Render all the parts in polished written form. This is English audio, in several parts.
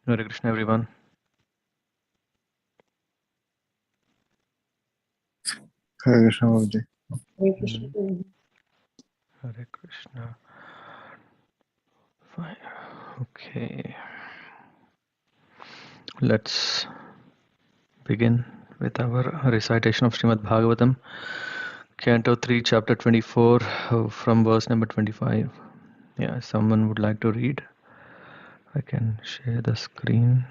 Hare Krishna, everyone. Hare Krishna, Babuji. Hare Krishna. Hare Krishna. Fine. Okay. Let's begin with our recitation of Śrīmad-Bhāgavatam, Canto 3, Chapter 24, from verse number 25. Yeah, someone would like to read? I can share the screen.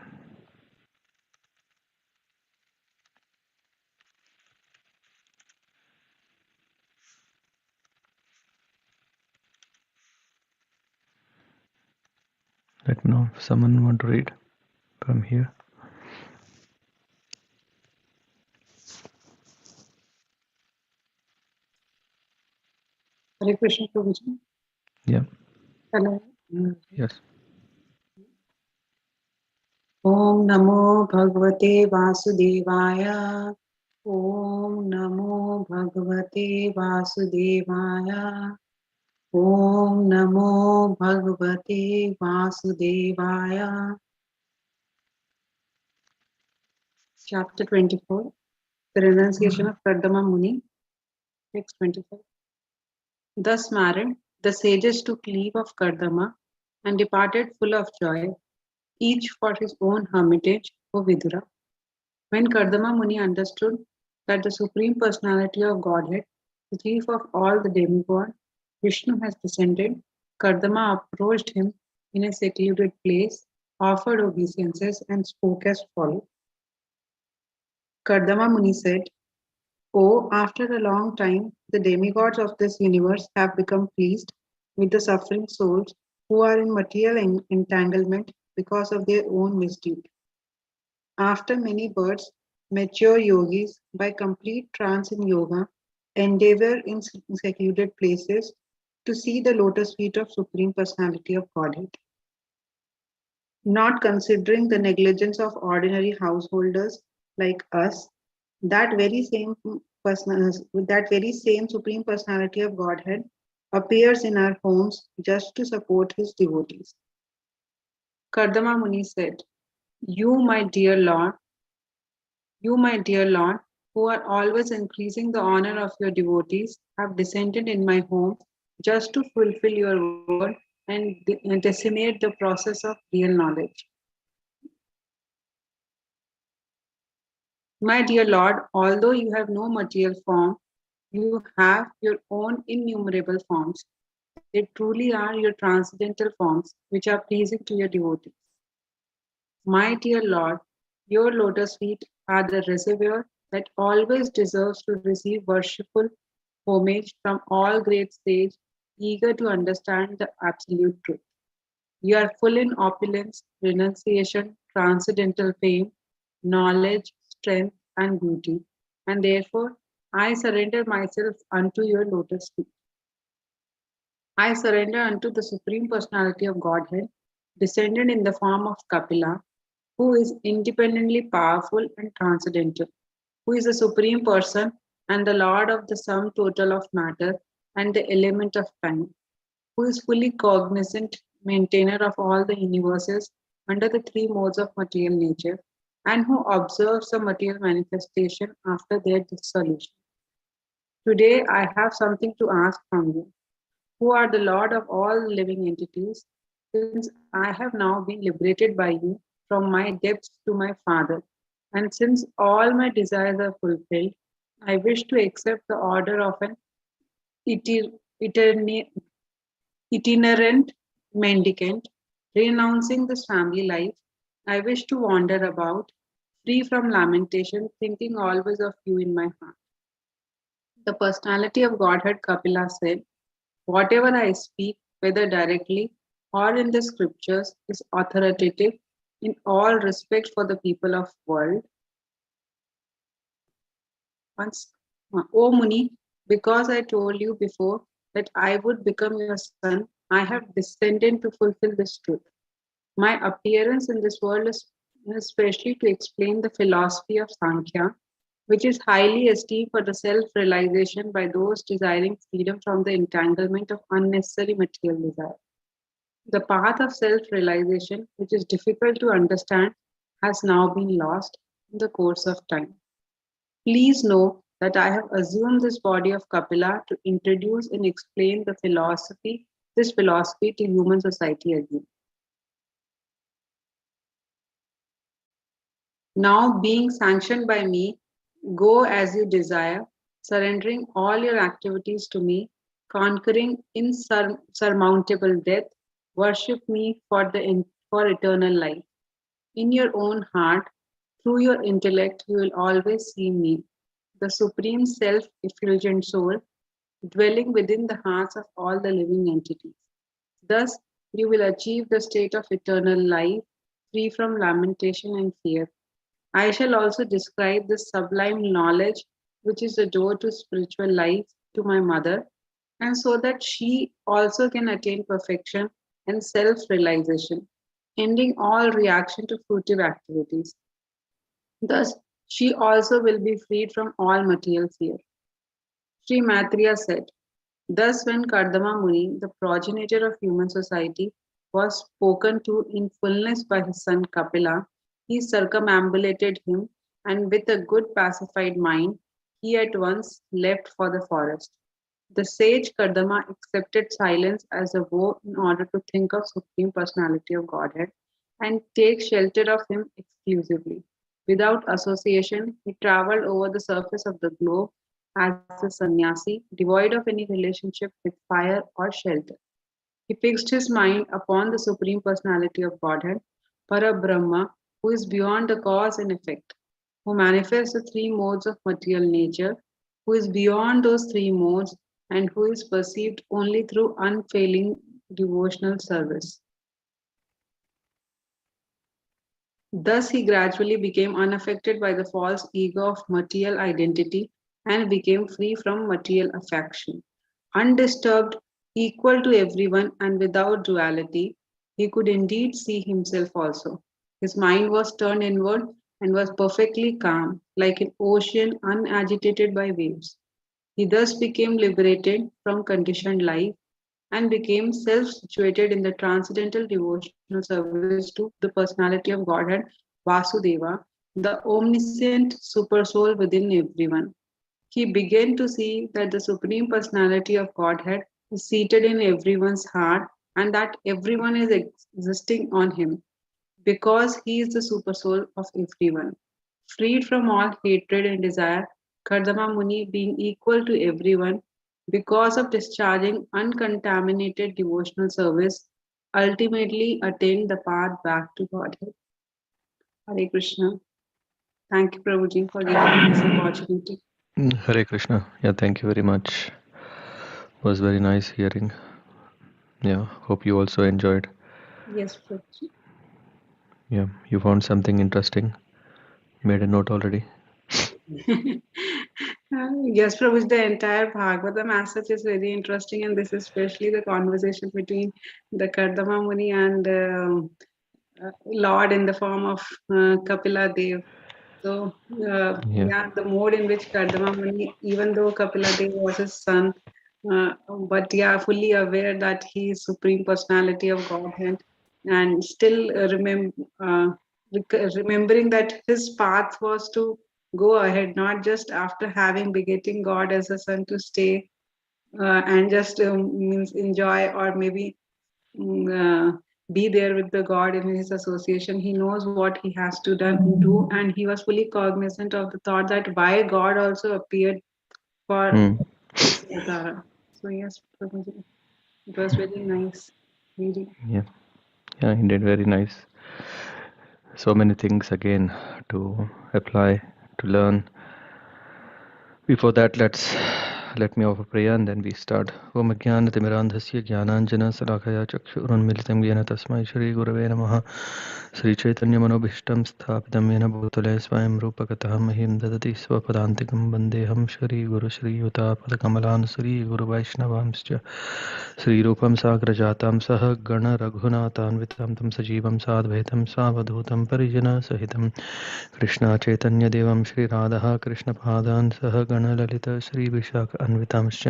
Let me know if someone want to read from here. Hare Krishna, Prabhuji. Yeah. Hello. Yes. Om Namo Bhagavate Vasudevaya. Om Namo Bhagavate Vasudevaya. Om Namo Bhagavate Vasudevaya. Chapter 24. The Renunciation of Kardama Muni. Text 25. Thus married, the sages took leave of Kardama and departed full of joy, each for his own hermitage, O Vidura. When Kardama Muni understood that the Supreme Personality of Godhead, the chief of all the demigods, Vishnu has descended, Kardama approached him in a secluded place, offered obeisances, and spoke as follows. Kardama Muni said, "Oh, after a long time, the demigods of this universe have become pleased with the suffering souls who are in material entanglement because of their own misdeed. After many births, mature yogis, by complete trance in yoga, endeavor in secluded places to see the lotus feet of Supreme Personality of Godhead. Not considering the negligence of ordinary householders like us, that very same Supreme Personality of Godhead appears in our homes just to support his devotees." Kardama Muni said, You, my dear Lord, who are always increasing the honor of your devotees, have descended in my home just to fulfill your word and decimate the process of real knowledge. My dear Lord, although you have no material form, you have your own innumerable forms. They truly are your transcendental forms, which are pleasing to your devotees. My dear Lord, your lotus feet are the reservoir that always deserves to receive worshipful homage from all great sages eager to understand the absolute truth. You are full in opulence, renunciation, transcendental fame, knowledge, strength, and beauty, and therefore I surrender myself unto your lotus feet. I surrender unto the Supreme Personality of Godhead, descended in the form of Kapila, who is independently powerful and transcendental, who is the Supreme Person and the Lord of the sum total of matter and the element of time, who is fully cognizant, maintainer of all the universes under the three modes of material nature, and who observes the material manifestation after their dissolution. Today I have something to ask from you, who are the Lord of all living entities, since I have now been liberated by you from my debts to my Father, and since all my desires are fulfilled, I wish to accept the order of an itinerant mendicant, renouncing this family life. I wish to wander about, free from lamentation, thinking always of you in my heart. The personality of Godhead Kapila said, Whatever I speak, whether directly or in the scriptures, is authoritative in all respect for the people of world. Once, O Muni, because I told you before that I would become your son, I have descended to fulfill this truth. My appearance in this world is especially to explain the philosophy of Sankhya, which is highly esteemed for the self-realization by those desiring freedom from the entanglement of unnecessary material desire. The path of self-realization, which is difficult to understand, has now been lost in the course of time. Please know that I have assumed this body of Kapila to introduce and explain this philosophy to human society again. Now, being sanctioned by me, go as you desire, surrendering all your activities to me, conquering insurmountable death, worship me for eternal life. In your own heart, through your intellect, you will always see me, the supreme self-effulgent soul, dwelling within the hearts of all the living entities. Thus, you will achieve the state of eternal life, free from lamentation and fear. I shall also describe this sublime knowledge, which is the door to spiritual life, to my mother, and so that she also can attain perfection and self realization, ending all reaction to fruitive activities. Thus, she also will be freed from all material fear. Sri Maitreya said, thus, when Kardama Muni, the progenitor of human society, was spoken to in fullness by his son Kapila, he circumambulated him, and with a good pacified mind, he at once left for the forest. The sage Kardama accepted silence as a vow in order to think of Supreme Personality of Godhead and take shelter of him exclusively. Without association, he traveled over the surface of the globe as a sannyasi, devoid of any relationship with fire or shelter. He fixed his mind upon the Supreme Personality of Godhead, Parabrahma, who is beyond the cause and effect, who manifests the three modes of material nature, who is beyond those three modes, and who is perceived only through unfailing devotional service. Thus, he gradually became unaffected by the false ego of material identity and became free from material affection. Undisturbed, equal to everyone, and without duality, he could indeed see himself also. His mind was turned inward and was perfectly calm, like an ocean unagitated by waves. He thus became liberated from conditioned life and became self-situated in the transcendental devotional service to the personality of Godhead, Vasudeva, the omniscient supersoul within everyone. He began to see that the Supreme Personality of Godhead is seated in everyone's heart and that everyone is existing on him because he is the supersoul of everyone. Freed from all hatred and desire, Kardama Muni, being equal to everyone, because of discharging uncontaminated devotional service, ultimately attained the path back to Godhead. Hare Krishna. Thank you, Prabhuji, for giving me this opportunity. Hare Krishna. Yeah, thank you very much. Was very nice hearing. Yeah, hope you also enjoyed. Yes, Prabhuji. Yeah, you found something interesting. Made a note already. Yes, Prabhuji, the entire Bhagavatam as such is very interesting, and this is especially the conversation between the Kardama Muni and Lord in the form of Kapila Dev. So, yeah, the mode in which Kardama Muni, even though Kapila Dev was his son, but yeah, fully aware that he is Supreme Personality of Godhead, and still remembering that his path was to go ahead, not just after having begetting God as a son to stay and just means enjoy or maybe be there with the God in his association. He knows what he has to do, and he was fully cognizant of the thought that why God also appeared for this Avtara. So yes, Prabhuji, it was very nice reading. Yeah, he did very nice. So many things again to apply, to learn. Before that, let me offer prayer and then we start. Om Jnanatimirandhasya Jnananjana Salakaya Chakshurunmilitam Yena Tasmai Shri Gurave Namaha Sri Chaitanya Manobhishtam Sthapitam Yena Bhutale Swayam Rupakataham Mahim Dadati Swapadantikam Bandeham Shri Guru Shri Utapadakamalaन् Shri Guru Vaishnavamscha Shri Rupam Sagrajatam Sah Gana Raghunathanvitam Tam Sajivam Sadvaitam Savadhutam Parijana Sahitam Krishna Chaitanya Devam Shri Radha Krishna Padan Sah Gana Lalita Shri Vishaka अन्वितांश्च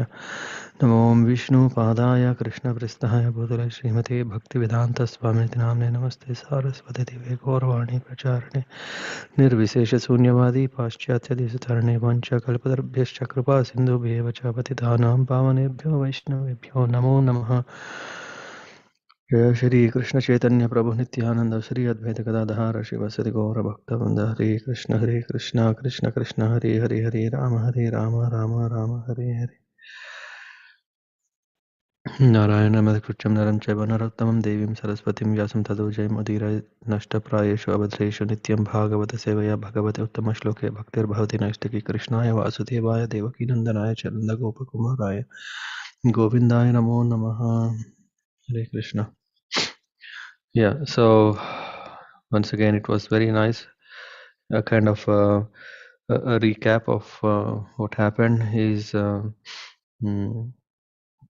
नमो विष्णुपादाय कृष्णप्रेष्ठाय भूतले श्रीमते भक्तिवेदान्तस्वामिनिति नाम्ने नमस्ते सारस्वती देवे गौरवाणी प्रचारिणे निर्विशेषशून्यवादी पाश्चात्यदेशतरणे वञ्चकल्पतरुभ्यश्च कृपा सिन्धुभ्येव च पतितानां पावनेभ्यो वैष्णवेभ्यो नमो नमः। जय श्री कृष्ण चैतन्य प्रभु नित्यानंद श्री अद्वैत गदाधर शिवसति गौर भक्तवृंद हरे कृष्ण कृष्ण कृष्ण हरे हरे हरे राम राम राम हरे हरे। नारायणमधिकृत्यं नरं चैव नरोत्तमं देवीं सरस्वतीं व्यासं ततो जयमुदीरये नष्टप्रायेषु अभद्रेषु नित्यं भागवत सेवया भगवते उत्तमश्लोके भक्तिर्भवति नैष्टिकी कृष्णाय वासुदेवाय देवकीनन्दनाय च नन्दगोपकुमाराय गोविन्दाय नमो नमः। हरे Krishna. Yeah, so once again, it was very nice, a kind of a recap of what happened. Is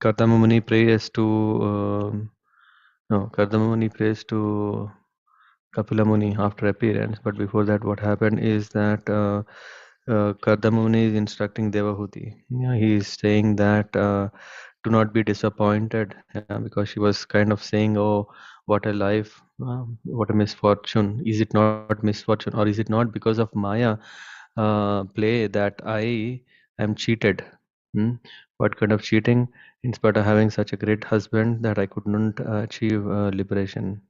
Kardama Muni prays to no, Kardama Muni prays to Kapila Muni after appearance. But before that, what happened is that Kardama Muni is instructing Devahuti. Yeah, he is saying that do not be disappointed, because she was kind of saying, "Oh, what a life, what a misfortune! Is it not misfortune, or is it not because of Maya play that I am cheated?" Hmm? What kind of cheating? In spite of having such a great husband, that I could not achieve liberation.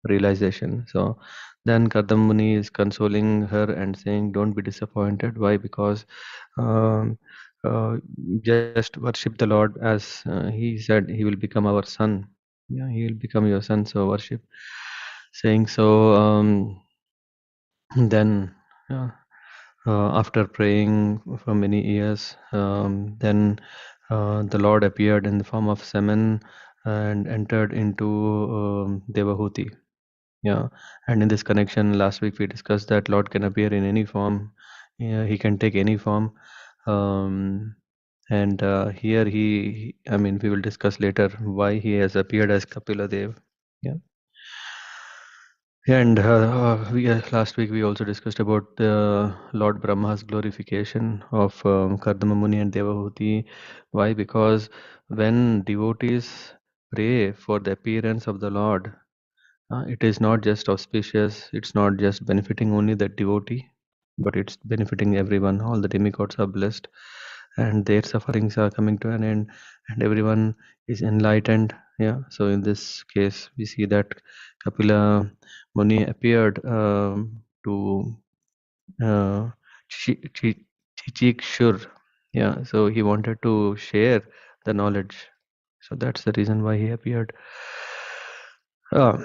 Realization. So then Kardama Muni is consoling her and saying, "Don't be disappointed. Why? Because um, uh, just worship the Lord, as He said He will become our son. Yeah, He will become your son. So worship." Saying so, then after praying for many years, then the Lord appeared in the form of semen and entered into Devahuti. Yeah, and in this connection, last week we discussed that Lord can appear in any form. Yeah, He can take any form. Um, and here I mean, we will discuss later why He has appeared as Kapila Dev. Yeah. And last week we also discussed about Lord Brahma's glorification of Kardama Muni and Devahuti. Why? Because when devotees pray for the appearance of the Lord, it is not just auspicious, it's not just benefiting only the devotee, but it's benefiting everyone. All the demigods are blessed, and their sufferings are coming to an end, and everyone is enlightened. Yeah, so in this case, we see that Kapila Muni appeared to Chichikshur. Yeah, so he wanted to share the knowledge. So that's the reason why he appeared. Uh,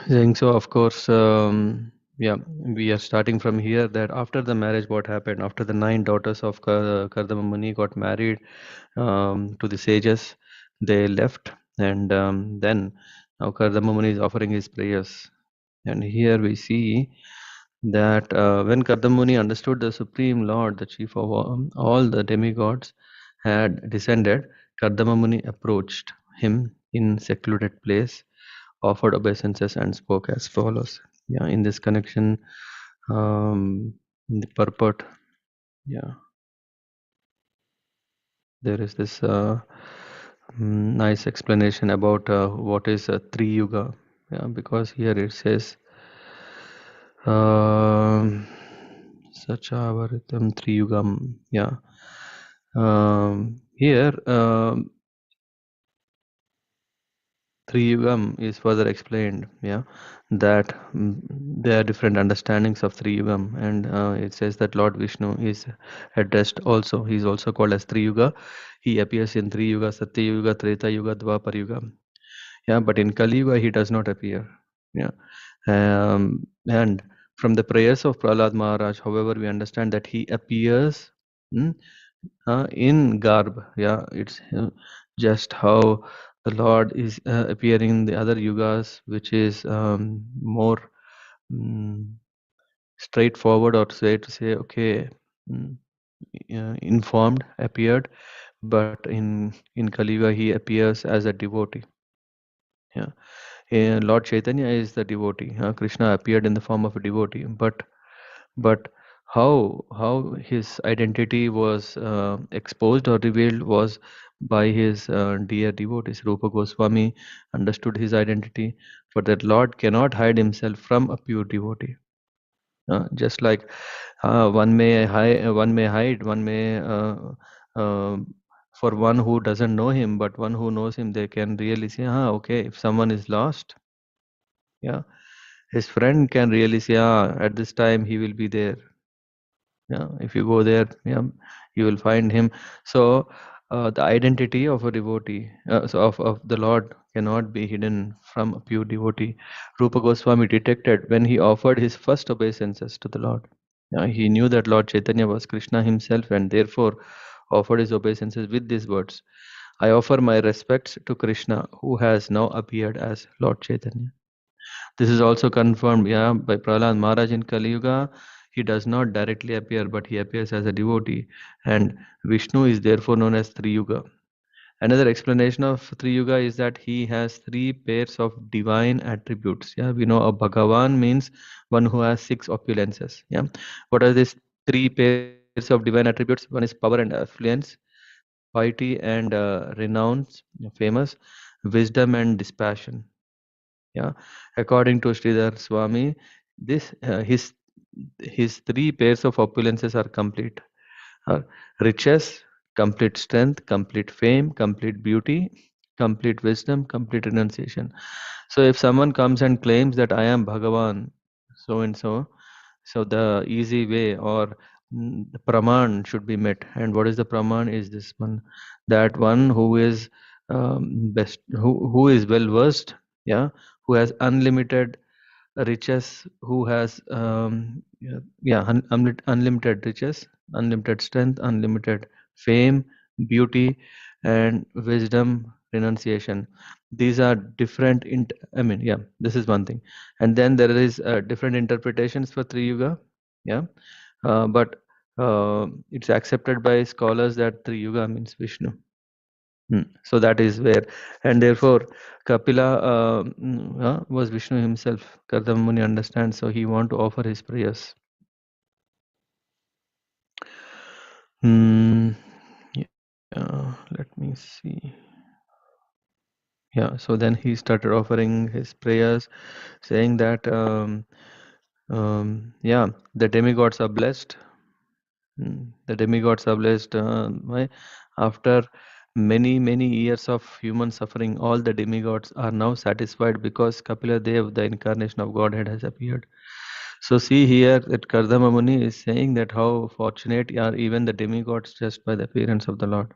Saying so, of course, yeah, we are starting from here that after the marriage, what happened? After the 9 daughters of Kardama Muni got married to the sages, they left, and then now Kardama Muni is offering his prayers. And here we see that when Kardama Muni understood the Supreme Lord, the chief of all the demigods, had descended, Kardama Muni approached him in secluded place, offered obeisances, and spoke as follows. Yeah, in this connection, in the purport, yeah, there is this nice explanation about what is a Tri Yuga. Yeah, because here it says, Sachavaritam Tri Yugam. Yeah, here. Thriyugam is further explained, yeah, that there are different understandings of Thriyugam, and it says that Lord Vishnu is addressed also. He is also called as Triyuga. He appears in Triyuga, Satya Yuga, Treta Yuga, Dwapar Yuga. Yeah, but in Kali Yuga he does not appear. Yeah, and from the prayers of Prahlad Maharaj, however, we understand that he appears in Garb. Yeah, it's just how the Lord is appearing in the other yugas, which is more mm, straightforward, or say to say, okay, mm, informed, appeared, but in Kali Yuga he appears as a devotee. Yeah, Lord Chaitanya is the devotee. Krishna appeared in the form of a devotee, but how his identity was exposed or revealed was by his dear devotees. Rupa Goswami understood his identity, for that Lord cannot hide himself from a pure devotee. Just like one may hide, one may for one who doesn't know him, but one who knows him, they can really say, okay, if someone is lost, yeah, his friend can really say, at this time he will be there. Yeah, if you go there, yeah, you will find him. So the identity of a devotee, of the Lord, cannot be hidden from a pure devotee. Rupa Goswami detected when he offered his first obeisances to the Lord. He knew that Lord Chaitanya was Krishna himself, and therefore offered his obeisances with these words: I offer my respects to Krishna, who has now appeared as Lord Chaitanya. This is also confirmed, by Prahlad Maharaj in Kali Yuga. He does not directly appear, but he appears as a devotee, and Vishnu is therefore known as Three Yuga. Another explanation of Three Yuga is that he has three pairs of divine attributes. Yeah, we know a Bhagavan means one who has six opulences. Yeah, what are these three pairs of divine attributes? One is power and affluence, piety and renown, famous, wisdom and dispassion. Yeah, according to Sridhar Swami, this his three pairs of opulences are complete: uh, riches, complete strength, complete fame, complete beauty, complete wisdom, complete renunciation. So if someone comes and claims that I am Bhagavan, so and so, so the easy way or the praman should be met. And what is the praman? Is this one, that one who is best, who is well versed, yeah, who has unlimited riches, who has unlimited riches, unlimited strength, unlimited fame, beauty, and wisdom, renunciation. These are different. I mean, yeah, this is one thing, and then there is different interpretations for Three Yuga. Yeah, but it's accepted by scholars that Three Yuga means Vishnu. So that is where, and therefore Kapila was Vishnu himself. Kardama Muni understands, so he want to offer his prayers. Let me see. Yeah, so then he started offering his prayers, saying that the demigods are blessed. The demigods are blessed. After many years of human suffering, all the demigods are now satisfied because Kapila Dev, the incarnation of Godhead, has appeared. So see here that Kardama Muni is saying that how fortunate are even the demigods just by the appearance of the Lord.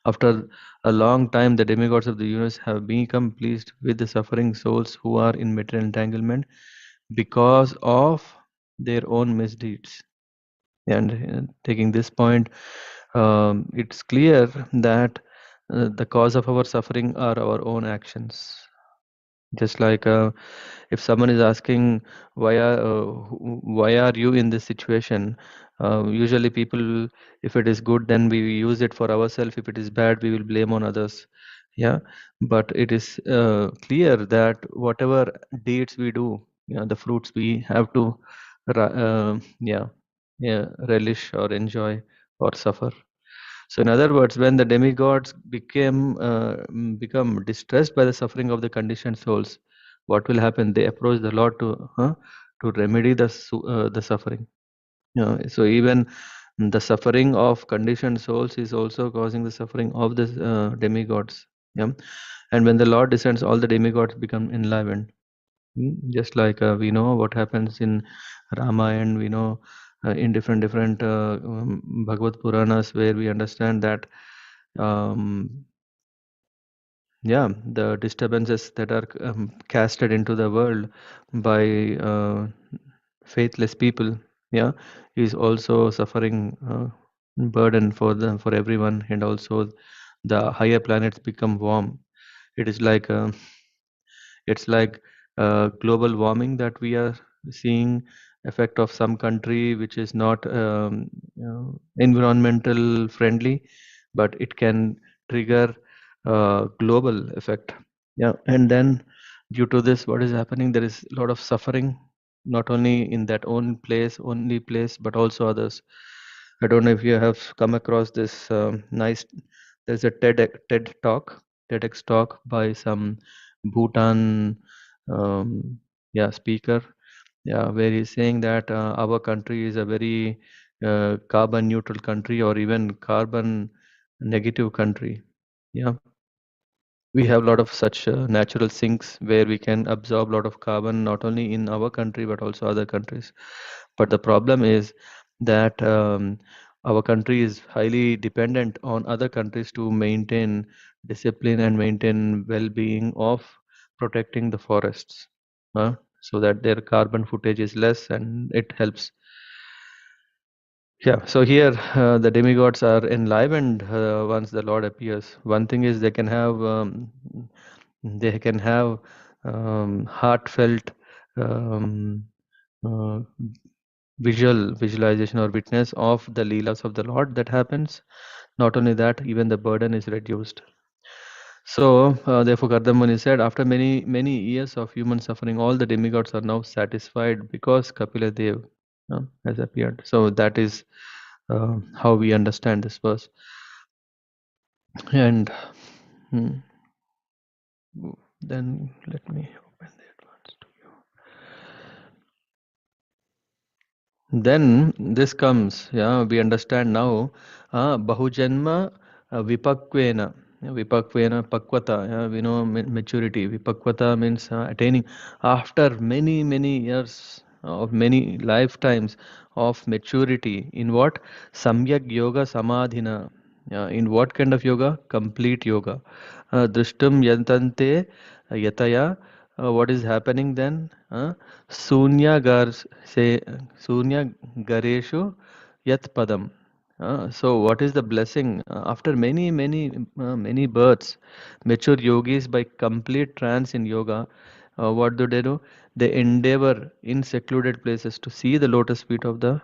After a long time, the demigods of the universe have become pleased with the suffering souls who are in material entanglement because of their own misdeeds. And taking this point, it's clear that the cause of our suffering are our own actions. Just like if someone is asking why are you in this situation, usually people, if it is good, then we use it for ourselves. If it is bad, we will blame on others. Yeah, but it is clear that whatever deeds we do, the fruits we have to relish or enjoy or suffer. So, in other words, when the demigods become distressed by the suffering of the conditioned souls, what will happen? They approach the Lord to remedy the suffering. So even the suffering of conditioned souls is also causing the suffering of the demigods. Yeah, and when the Lord descends, all the demigods become enlivened. Just like we know what happens in Ramayana, we know in different Bhagavad Puranas, where we understand that the disturbances that are casted into the world by faithless people, yeah, is also suffering burden for everyone, and also the higher planets become warm. It is like it's like global warming that we are seeing effect of some country which is not environmental friendly, but it can trigger global effect. Yeah, and then due to this, what is happening? There is a lot of suffering. not only in that only place, but also others. I don't know if you have come across this nice. There's a TED talk, TEDx talk by some Bhutan, um, speaker, where he's saying that our country is a very carbon neutral country, or even carbon negative country. Yeah, we have a lot of such natural sinks where we can absorb a lot of carbon, not only in our country but also other countries. But the problem is that our country is highly dependent on other countries to maintain discipline and maintain well-being of protecting the forests, so that their carbon footage is less and it helps. Yeah, so here the demigods are enlivened once the Lord appears. One thing is they can have heartfelt um, uh, visualization or witness of the leelas of the Lord that happens. Not only that, even the burden is reduced. So, therefore, Kardama said, after many years of human suffering, all the demigods are now satisfied because Kapila Dev has appeared. So that is how we understand this verse. And hmm, then let me open the advanced to you. Then this comes, we understand now, Bahujanma Vipakvena. Vipakvena Pakvata, we know maturity. Vipakvata means attaining after many years of many lifetimes of maturity. In what? Samyak Yoga Samadhina. In what kind of yoga? Complete yoga. Drishtum Yantante Yataya. What is happening then? Sunya gar say Sunya Gareshu Yat Padam. So what is the blessing? After many births, mature yogis by complete trance in yoga, what do they do? They endeavor in secluded places to see the lotus feet of the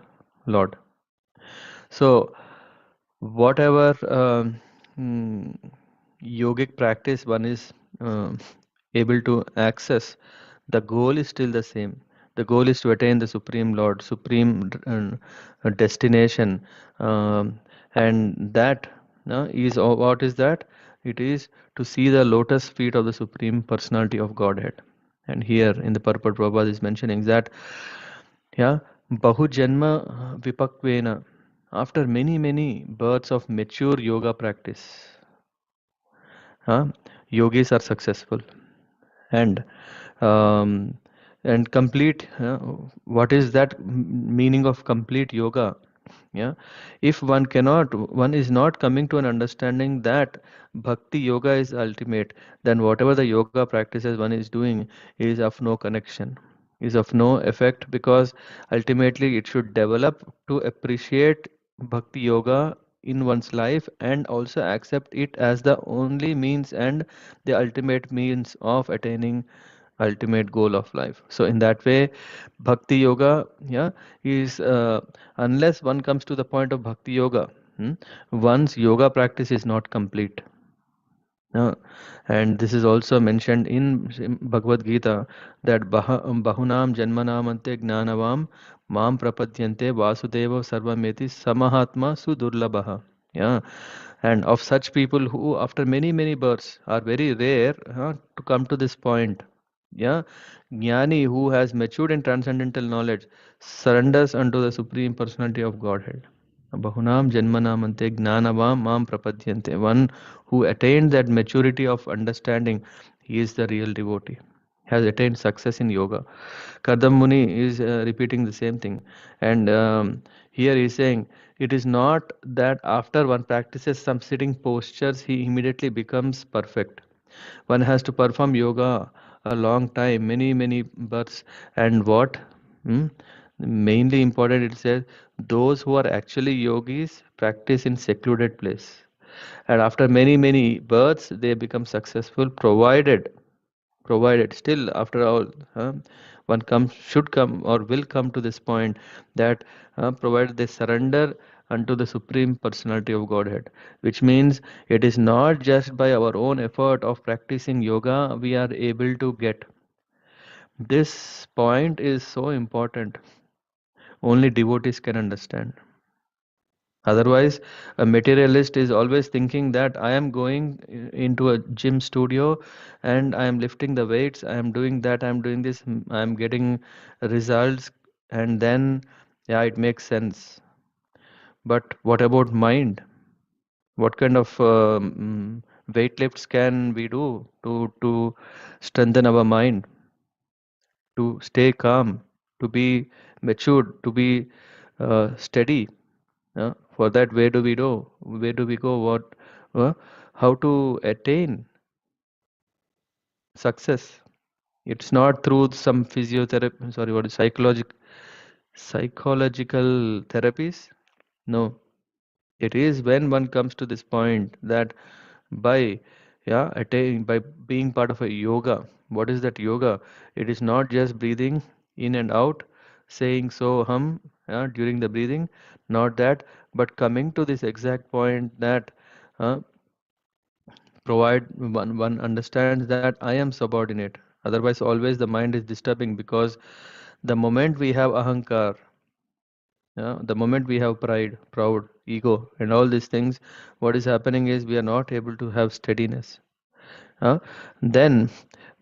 Lord. So whatever yogic practice one is able to access, the goal is still the same. The goal is to attain the Supreme Lord, Supreme destination, and that what is that? It is to see the lotus feet of the Supreme Personality of Godhead. And here in the purport, Prabhupada is mentioning that, Bahujanma Vipakvena, after many births of mature yoga practice, huh, yogis are successful. And um, complete, what is that meaning of complete yoga? Yeah, if one is not coming to an understanding that bhakti yoga is ultimate, then whatever the yoga practices one is doing is of no connection, is of no effect, because ultimately it should develop to appreciate bhakti yoga in one's life and also accept it as the only means and the ultimate means of attaining ultimate goal of life. So in that way, bhakti yoga, is unless one comes to the point of bhakti yoga, one's yoga practice is not complete. And this is also mentioned in Bhagavad Gita, that bahunam janmanamante gnanavam mam prapadyante vasudeva sarvameti samahatma sudurlabha. Yeah, and of such people who after many births are very rare to come to this point. Yeah, Jnani who has matured in transcendental knowledge surrenders unto the Supreme Personality of Godhead. Bahunam janmanamante gnanavam mam prapadyante. One who attained that maturity of understanding, he is the real devotee, has attained success in yoga. Kardama Muni is repeating the same thing. And here he is saying, it is not that after one practices some sitting postures, he immediately becomes perfect. One has to perform yoga a long time, many births. And what? Hmm? Mainly important, it says, those who are actually yogis practice in secluded place. And after many births, they become successful, provided still after all, one should come or will come to this point that provided they surrender unto the Supreme Personality of Godhead, which means it is not just by our own effort of practicing yoga we are able to get. This point is so important. Only devotees can understand. Otherwise, a materialist is always thinking that I am going into a gym studio and I am lifting the weights, I am doing that, I am doing this, I am getting results, and then, yeah, it makes sense. But what about mind? What kind of weight lifts can we do to strengthen our mind, to stay calm, to be matured, to be steady? For that, where do we go? Where do we go? What? Uh, how to attain success? It's not through some physiotherapy. Sorry, what is psychological therapies? No, it is when one comes to this point that by attaining, by being part of a yoga. What is that yoga? It is not just breathing in and out, saying so hum during the breathing, not that, but coming to this exact point that uh, provide one understands that I am subordinate. Otherwise, always the mind is disturbing, because the moment we have ahankar, the moment we have pride, proud, ego, and all these things, what is happening is we are not able to have steadiness. Uh, then,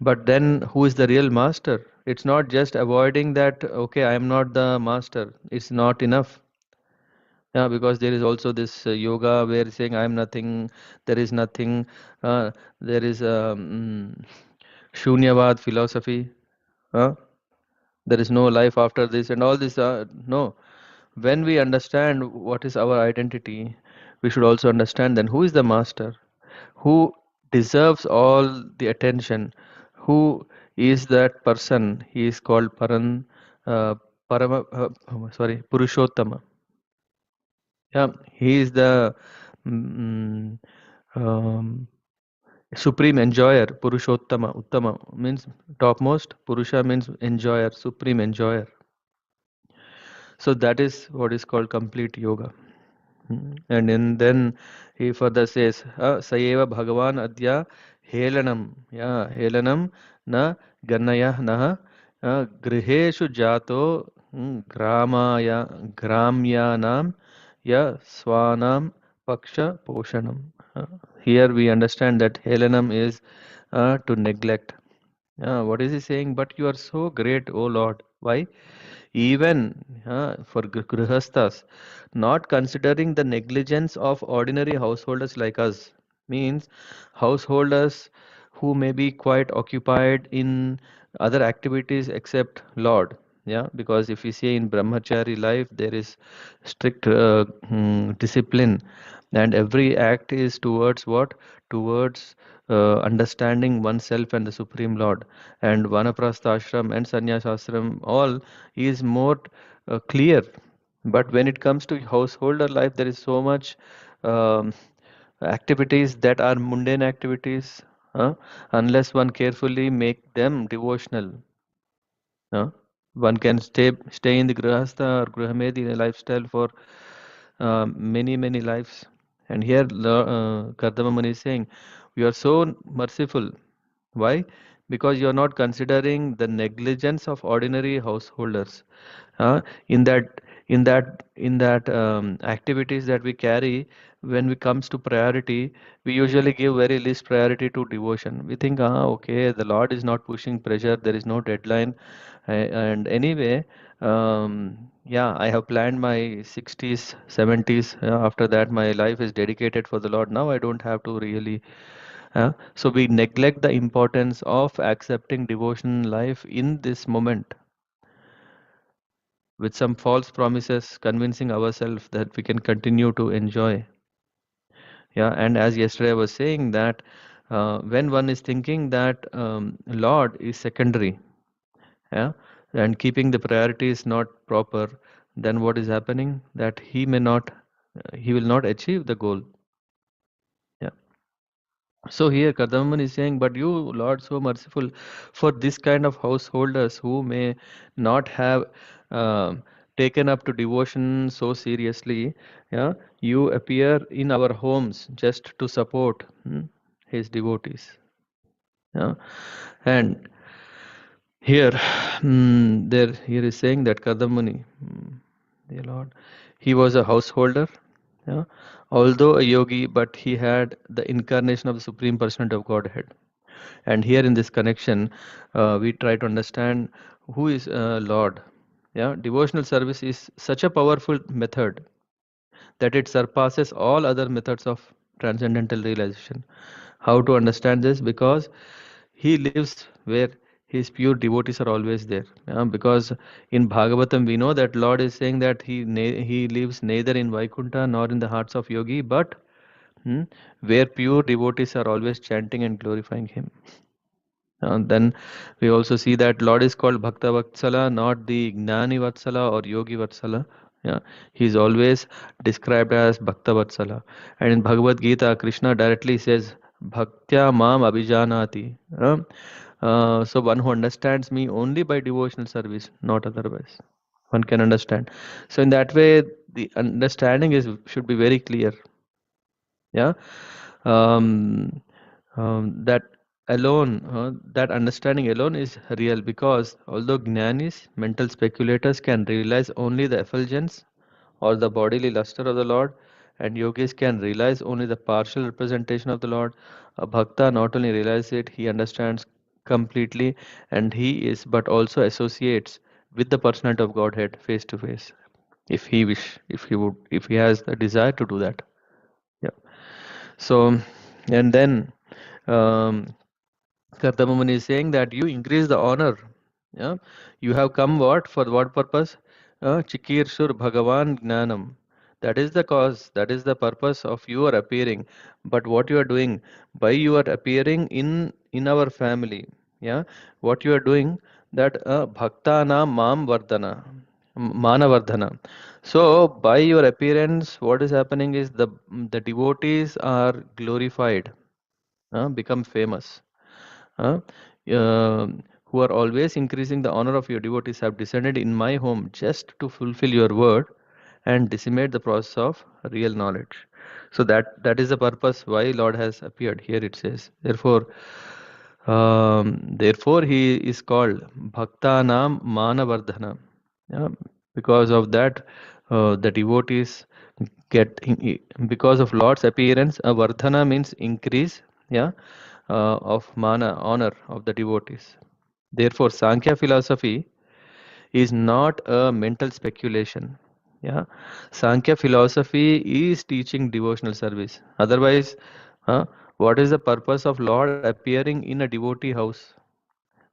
but then who is the real master? It's not just avoiding that, okay, I am not the master. It's not enough. Yeah, because there is also this yoga where saying I am nothing, there is nothing, there is Shunyavad philosophy. Uh, there is no life after this, and all this. No, when we understand what is our identity, we should also understand then who is the master, who deserves all the attention, who is that person. He is called uh, Parama, Purushottama. Yeah, he is the mm, um, supreme enjoyer. Purushottama, Uttama means topmost. Purusha means enjoyer, supreme enjoyer. So that is what is called complete yoga. Then he further says, Sayeva Bhagavan Adya Helanam. Yeah, Helanam na Ganaya Naha Griheshu Jato Gramyanam Ya Swanam Paksha Poshanam. Here we understand that Helanam is to neglect. What is he saying? But you are so great, O Lord. Why? Even for grihasthas, not considering the negligence of ordinary householders like us, means householders who may be quite occupied in other activities except Lord. Yeah, because if you see in brahmachari life, there is strict discipline, and every act is towards what? Towards understanding oneself and the Supreme Lord. And Vanaprastha ashram and sannyas ashram all is more clear. But when it comes to householder life, there is so much um, activities that are mundane activities, uh, unless one carefully make them devotional. uh, One can stay in the grahastha or grahamedi lifestyle for many lives. And here Kardama Muni is saying, you are so merciful. Why? Because you are not considering the negligence of ordinary householders. In that activities that we carry, when we comes to priority, we usually give very least priority to devotion. We think, okay, the Lord is not pushing pressure, there is no deadline, and anyway, yeah, I have planned my 60s, 70s. After that, my life is dedicated for the Lord. Now I don't have to really. So we neglect the importance of accepting devotion life in this moment with some false promises, convincing ourselves that we can continue to enjoy. Yeah, and as yesterday I was saying that when one is thinking that Lord is secondary, yeah, and keeping the priorities not proper, then what is happening? That he will not achieve the goal. Yeah. So here Kadaman is saying, but you, Lord, so merciful for this kind of householders who may not have um, taken up to devotion so seriously. Yeah, you appear in our homes just to support his devotees. Yeah, and Here, here is saying that Kardama, dear Lord, he was a householder, yeah, although a yogi, but he had the incarnation of the Supreme Personality of Godhead. And here in this connection, we try to understand who is Lord. Yeah, devotional service is such a powerful method that it surpasses all other methods of transcendental realization. How to understand this? Because he lives where his pure devotees are always there. Because in Bhagavatam we know that Lord is saying that he lives neither in Vaikuntha nor in the hearts of yogi, but where pure devotees are always chanting and glorifying him. And then we also see that Lord is called Bhakta Vatsala, not the Gnani Vatsala or Yogi Vatsala. Yeah, he is always described as Bhakta Vatsala. And in Bhagavad Gita, Krishna directly says, Bhaktya Mam Abhijanati. So one who understands me only by devotional service, not otherwise. One can understand. So in that way, the understanding is should be very clear. Yeah. Um, that alone, that understanding alone is real because although jnanis, mental speculators can realize only the effulgence or the bodily luster of the Lord, and yogis can realize only the partial representation of the Lord, a bhakta not only realizes it, he understands completely, and he is but also associates with the personality of Godhead face to face, if he wish, if he would, if he has the desire to do that. Yeah. So, and then um, Kardama Muni is saying that you increase the honor. Yeah, you have come what for what purpose? Chikir Sur Bhagavan Gnanam. That is the cause. That is the purpose of your appearing. But what you are doing by your appearing in our family. Yeah, what you are doing that Bhakta na Mam Vardhana. Manavardhana. So by your appearance, what is happening is the devotees are glorified, become famous, uh, who are always increasing the honor of your devotees have descended in my home just to fulfill your word and decimate the process of real knowledge. So that is the purpose why Lord has appeared. Here it says, therefore he is called Bhaktanam Manavardhana. Yeah, because of that, the devotees get because of Lord's appearance. A Vardhana means increase. Yeah, of mana honor of the devotees. Therefore, Sankhya philosophy is not a mental speculation. Yeah, Sankhya philosophy is teaching devotional service. Otherwise, uh, what is the purpose of Lord appearing in a devotee house?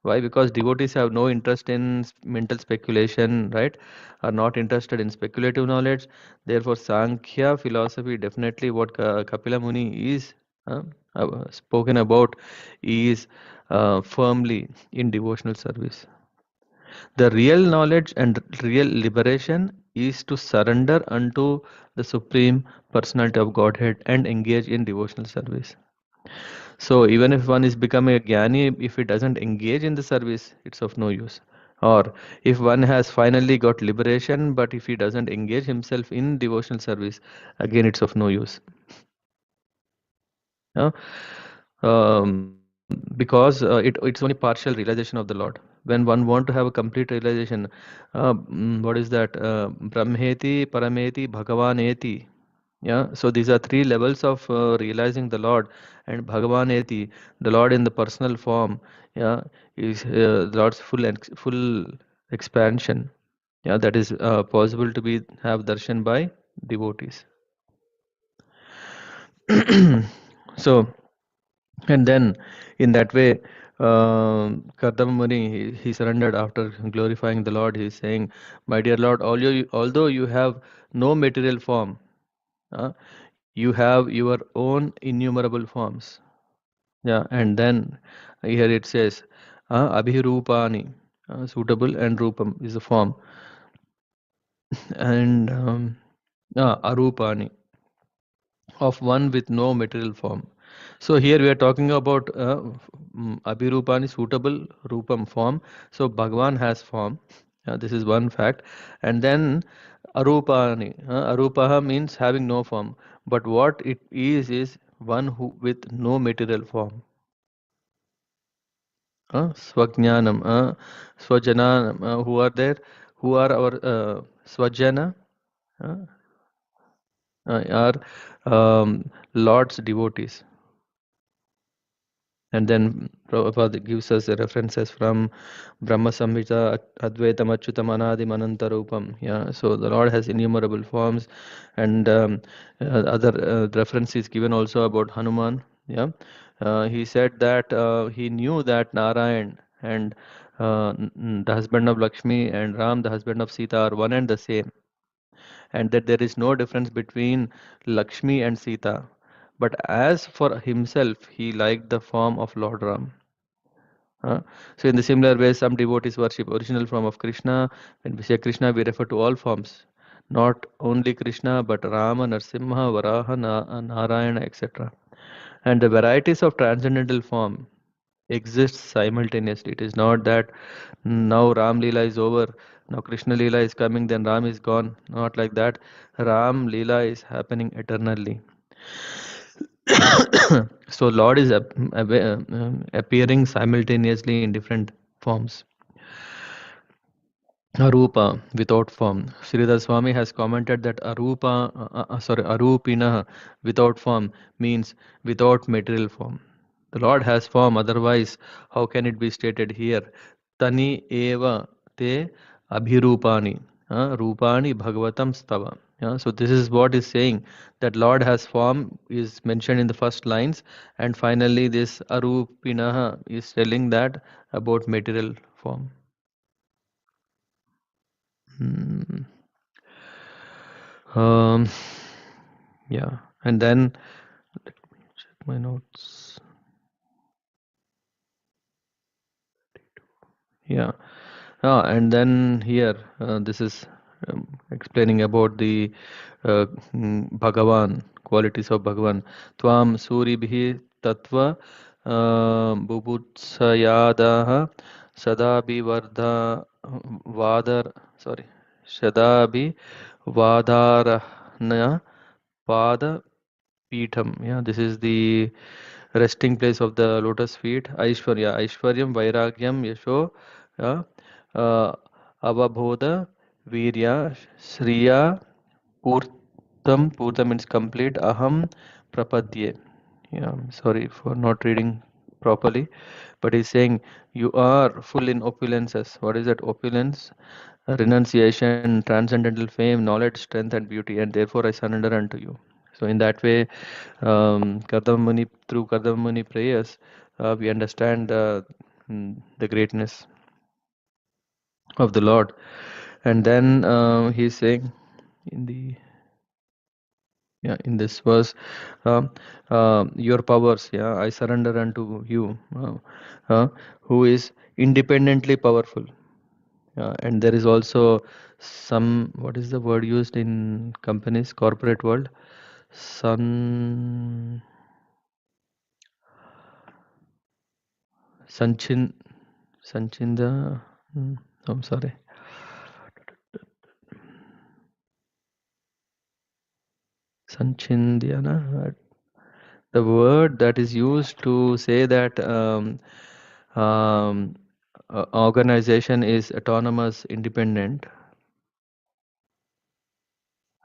Why? Because devotees have no interest in mental speculation, right? Are not interested in speculative knowledge. Therefore, Sankhya philosophy definitely what Kapila Muni is spoken about is firmly in devotional service. The real knowledge and real liberation is to surrender unto the Supreme Personality of Godhead and engage in devotional service. So even if one is becoming a jnani, if he doesn't engage in the service, it's of no use. Or if one has finally got liberation, but if he doesn't engage himself in devotional service, again it's of no use. Yeah? Because it's only partial realization of the Lord. When one want to have a complete realization, what is that? Brahmeti, Parameti, Bhagavaneti. Yeah, so these are three levels of realizing the Lord, and Bhagavan Eti, the Lord in the personal form, yeah, is the Lord's full expansion. Yeah, that is possible to be have darshan by devotees. So, and then in that way, Kardama Muni he surrendered after glorifying the Lord. He is saying, "My dear Lord, although you have no material form, uh, you have your own innumerable forms." Yeah, and then here it says, Abhirupani, suitable, and Rupam is a form, and Arupani, of one with no material form. So here we are talking about Abhirupani, suitable, Rupam form. So Bhagwan has form. This is one fact. And then Arupani. Arupaha means having no form. But what it is one who with no material form. Swajnanam, Swajananam, who are there? Who are our Swajana? Uh, are Lord's devotees. And then Prabhupada gives us the references from Brahma Samhita, Advaitam, Achyutam, Anadim, Anantarupam. Yeah, so the Lord has innumerable forms, and other reference is given also about Hanuman. Yeah, he said that he knew that Narayan and the husband of Lakshmi and Ram, the husband of Sita, are one and the same, and that there is no difference between Lakshmi and Sita. But as for himself, he liked the form of Lord Ram. So in the similar way, some devotees worship original form of Krishna. When we say Krishna, we refer to all forms, not only Krishna, but Rama, Narsimha, Varaha, Narayana, etc. And the varieties of transcendental form exist simultaneously. It is not that now Ram Leela is over, now Krishna Leela is coming, then Ram is gone. Not like that. Ram Leela is happening eternally. So Lord is appearing simultaneously in different forms. Arupa, without form. Sridhar Swami has commented that Arupina, without form, means without material form. The Lord has form, otherwise, how can it be stated here? Tani eva te abhirupani, rupani bhagavatam stava. So this is what is saying, that Lord has form is mentioned in the first lines, and finally this Arupina is telling that about material form. Hmm. Um, yeah, and then let me check my notes. Yeah, and then here this is explaining about the Bhagavan, qualities of Bhagavan. Tvam suribhi tattva bubutsayadaha sadabi vardha vadar sorry sadabi vadarahna pada Peetham. Yeah, this is the resting place of the lotus feet. Aishwarya, Aishwaryam, Vairagyam, Yasho, yeah, uh, Avabodha, Virya, Sriya, Purtam. Purtam means complete. Aham, Prapadye. Yeah, I'm sorry for not reading properly, but he's saying you are full in opulences. What is that opulence? Renunciation, transcendental fame, knowledge, strength, and beauty, and therefore I surrender unto you. So in that way, Kardama Muni, through Kardama Muni prayers, we understand the greatness of the Lord. And then he's saying in the in this verse, um, your powers, I surrender unto you, who is independently powerful. And there is also some, what is the word used in companies, corporate world? Sun, Sanchin, Sanchinda. I'm sorry. Sanchindiana. The word that is used to say that um, organization is autonomous, independent.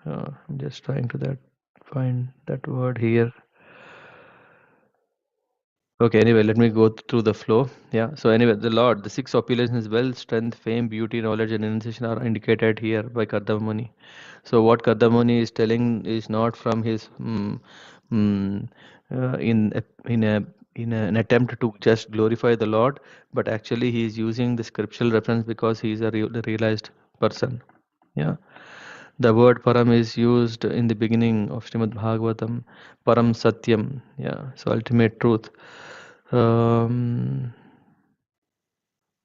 I'm just trying to find that word here. Okay, anyway, let me go through the flow. Yeah, so anyway, the Lord, the six opulations, wealth, strength, fame, beauty, knowledge, and renunciation are indicated here by Kardama. So what Kardama is telling is not from his mm, in an attempt to just glorify the Lord, but actually he is using the scriptural reference because he is a realized person. Yeah. The word param is used in the beginning of Śrīmad-Bhāgavatam, param satyam, yeah, so ultimate truth. Um,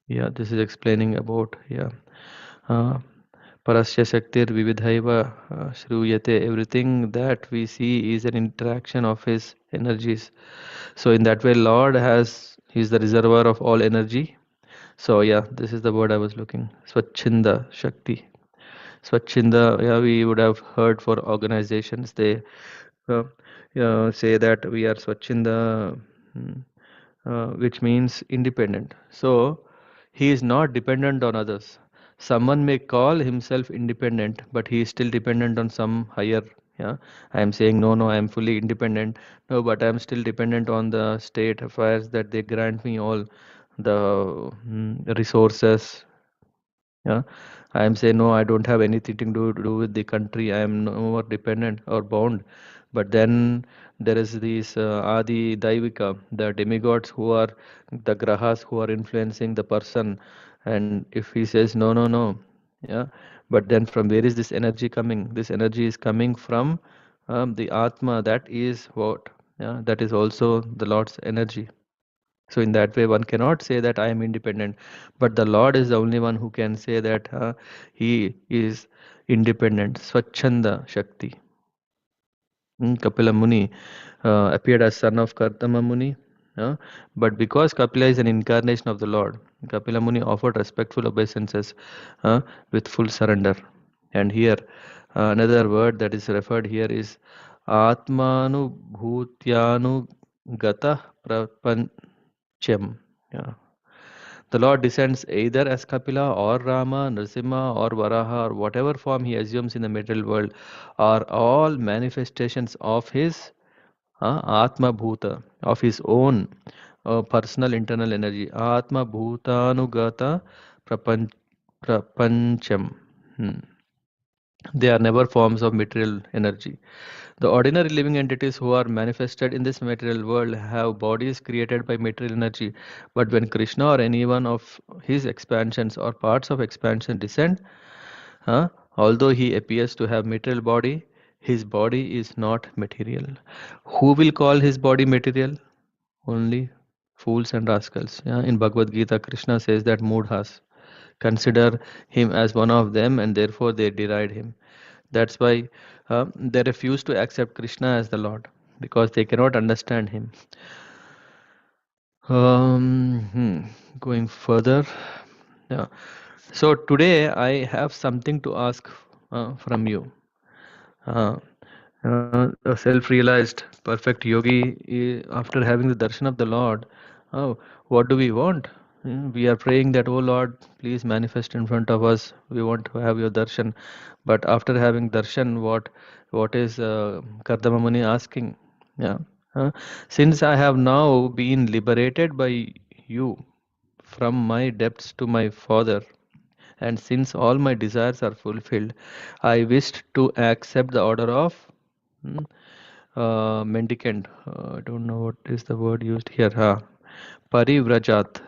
yeah, this is explaining about, uh, parasya shaktir vividhaiva shruyate. Everything that we see is an interaction of his energies. So in that way, Lord he's the reservoir of all energy. So yeah, this is the word I was looking. Swachinda Shakti. Swachinda, yeah, we would have heard for organizations. They uh, say that we are Swachinda which means independent. So he is not dependent on others. Someone may call himself independent, but he is still dependent on some higher. Yeah, I am saying no, no, I am fully independent. No, but I am still dependent on the state affairs that they grant me all the resources. Yeah, I am saying no, I don't have anything to do with the country. I am no more dependent or bound. But then there is these Adi Daivika, the demigods who are the grahas who are influencing the person. And if he says no, no, no, yeah, but then from where is this energy coming? This energy is coming from the Atma. That is what, yeah, that is also the Lord's energy. So in that way, one cannot say that I am independent, but the Lord is the only one who can say that He is independent. Swachhanda Shakti. Kapila Muni appeared as son of Kardama Muni, but because Kapila is an incarnation of the Lord, Kapila Muni offered respectful obeisances with full surrender. And here, another word that is referred here is Atmanu Bhutyanu Gata Prapancham. Yeah. The Lord descends either as Kapila or Rama, Nrsimha or Varaha or whatever form he assumes in the material world are all manifestations of his Atma Bhuta, of his own personal internal energy. Atma Bhutanugata Prapan- Prapancham. Hmm. They are never forms of material energy. The ordinary living entities who are manifested in this material world have bodies created by material energy. But when Krishna or any one of his expansions or parts of expansion descend, although he appears to have material body, his body is not material. Who will call his body material? Only fools and rascals. Yeah? In Bhagavad Gita, Krishna says that mudhas consider him as one of them and therefore they deride him. That's why they refuse to accept Krishna as the Lord because they cannot understand him. Going further, yeah. So today I have something to ask from you. Uh, a self-realized perfect yogi, after having the darshan of the Lord, what do we want? We are praying that, oh Lord, please manifest in front of us. We want to have your darshan. But after having darshan, what is Kardama Muni asking? Yeah. Since I have now been liberated by you from my debts to my father, and since all my desires are fulfilled, I wished to accept the order of hmm, mendicant. I don't know what is the word used here. Parivrajat.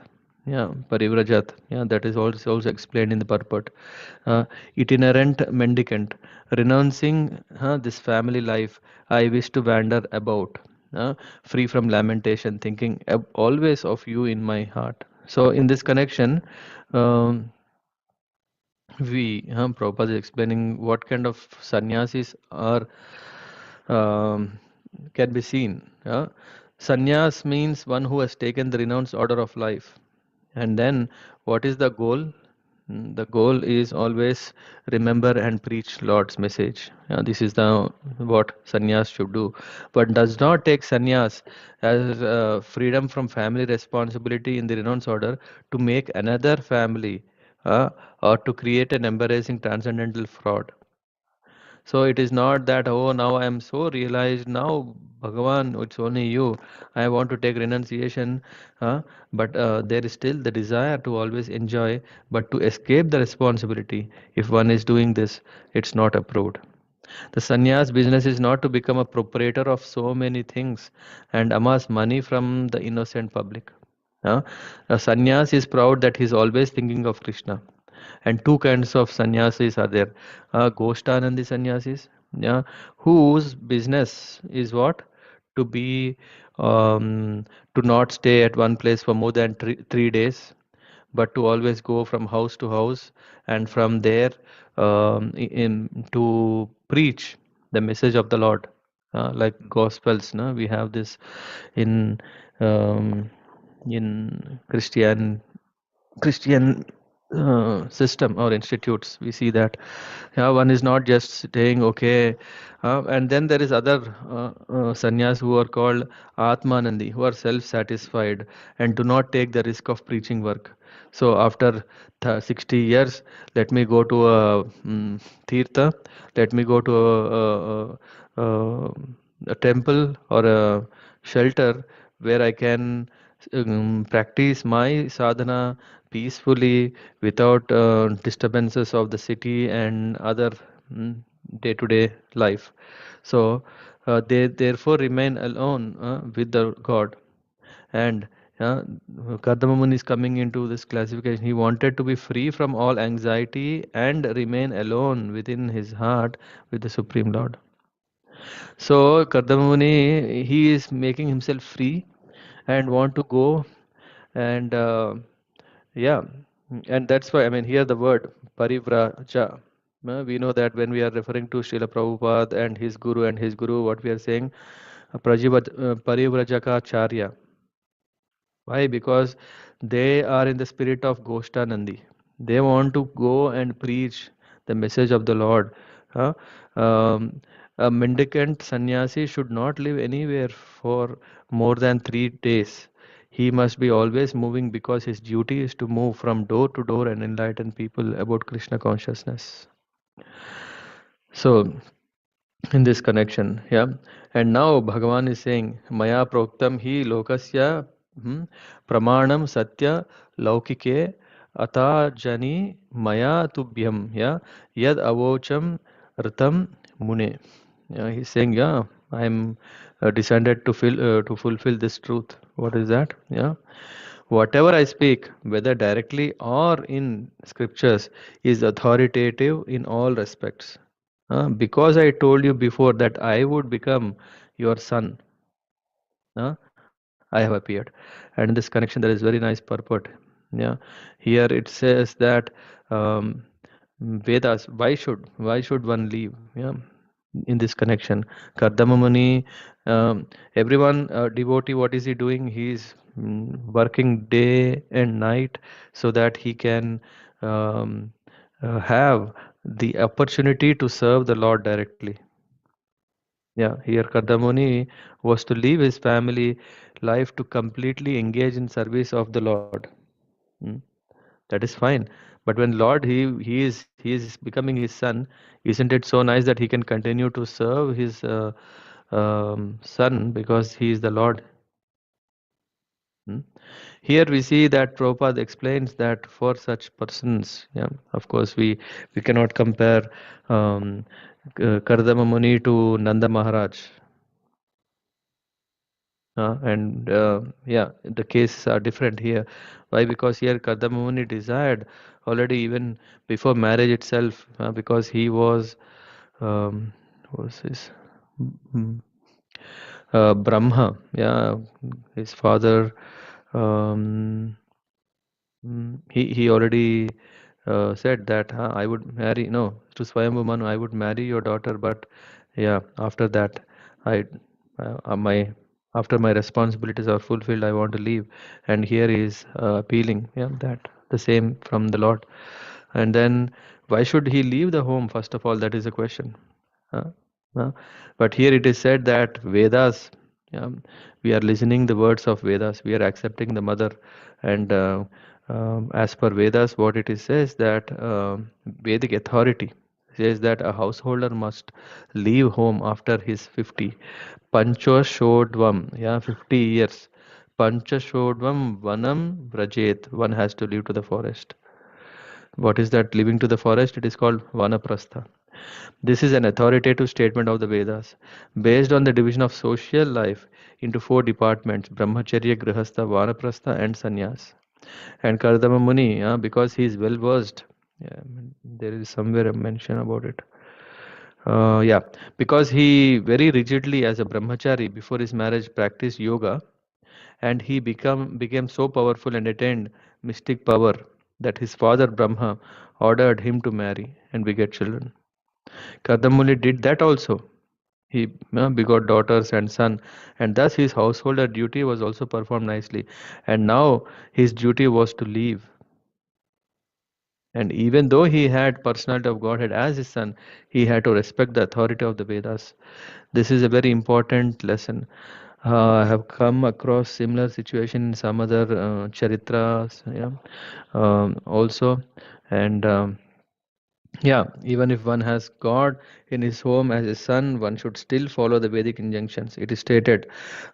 Yeah, Parivrajat. Yeah, that is also explained in the purport. Itinerant mendicant. Renouncing this family life, I wish to wander about, free from lamentation, thinking always of you in my heart. So, in this connection, um, Prabhupada is explaining what kind of sannyasis are um, can be seen. Sannyas means one who has taken the renounced order of life. And then what is the goal? The goal is always remember and preach Lord's message. This is the what sannyas should do, but does not take sannyas as freedom from family responsibility in the renounced order to make another family or to create an embarrassing transcendental fraud. So it is not that, oh, now I am so realized, now Bhagavan, it's only you. I want to take renunciation, but there is still the desire to always enjoy, but to escape the responsibility. If one is doing this, it's not approved. The sannyas business is not to become a proprietor of so many things and amass money from the innocent public. A sannyas is proud that he is always thinking of Krishna. And two kinds of sannyasis are there. Goshtanandi sannyasis, yeah, whose business is what? To be, to not stay at one place for more than 3 days, but to always go from house to house and from there to preach the message of the Lord. Like Gospels, no? We have this in um, in Christian. system or institutes. We see that, yeah, one is not just saying okay, and then there is other sannyas who are called Atmanandi, who are self-satisfied and do not take the risk of preaching work. So after 60 years, let me go to a tirtha, let me go to a temple or a shelter where I can practice my sadhana peacefully without disturbances of the city and other day-to-day life. So they therefore remain alone with the God. And Kardama Muni is coming into this classification. He wanted to be free from all anxiety and remain alone within his heart with the Supreme Lord. So Kardama Muni, he is making himself free and want to go and yeah, and that's why I mean here the word parivraja. We know that when we are referring to Srila Prabhupada and his guru, what we are saying, Parivrajaka. Why? Because they are in the spirit of Goshtanandi. They want to go and preach the message of the Lord. Huh? A mendicant sannyasi should not live anywhere for more than 3 days. He must be always moving because his duty is to move from door to door and enlighten people about Krishna consciousness. So, in this connection, yeah. And now Bhagavan is saying, Maya proktam hi lokasya pramanam satya laukike ata jani maya tubhyam, yeah, yad avocham rtam mune. Yeah, he's saying, yeah, I'm descended to fulfill this truth. What is that? Yeah. Whatever I speak, whether directly or in scriptures, is authoritative in all respects. Because I told you before that I would become your son, I have appeared. And in this connection, there is very nice purport. Yeah, here it says that um, Vedas. Why should one leave? Yeah, in this connection, Kardama Muni, everyone devotee, what is he doing? He is working day and night so that he can um, have the opportunity to serve the Lord directly. Yeah, here Kardamuni was to leave his family life to completely engage in service of the Lord. Hmm. That is fine. But when Lord he is becoming his son, isn't it so nice that he can continue to serve his son because he is the Lord? Hmm. Here we see that Prabhupada explains that for such persons, yeah, of course we cannot compare Kardama Muni to Nanda Maharaj. And yeah, the cases are different here. Why? Because here Kardama Muni desired already even before marriage itself, because he was his mm, Brahma. Yeah, his father. Um, he already said that I would marry. No, to Swayambhu Manu, I would marry your daughter, but yeah, after that, I my after my responsibilities are fulfilled, I want to leave. And here he is appealing, yeah, that the same from the Lord. And then why should he leave the home? First of all, that is a question. Uh, uh, but here it is said that Vedas, um, we are listening the words of Vedas, we are accepting the mother, and as per Vedas, what it is says that Vedic authority says that a householder must leave home after his 50. Panchashodvam, yeah, 50 years. Panchashodvam vanam vrajet. One has to leave to the forest. What is that living to the forest? It is called vanaprastha. This is an authoritative statement of the Vedas, based on the division of social life into 4 departments: Brahmacharya, Grihastha, Vanaprastha, and Sannyas. And Kardama Muni, because he is well versed, yeah, there is somewhere a mention about it. Yeah, because he very rigidly, as a brahmachari before his marriage, practiced yoga, and he became so powerful and attained mystic power that his father Brahma ordered him to marry and beget children. Kadamuli did that also. He begot daughters and son, and thus his householder duty was also performed nicely. And now his duty was to leave. And even though he had personality of Godhead as his son, he had to respect the authority of the Vedas. This is a very important lesson. I have come across similar situation in some other charitras, yeah, also, and yeah, even if one has God in his home as a son, one should still follow the Vedic injunctions. It is stated,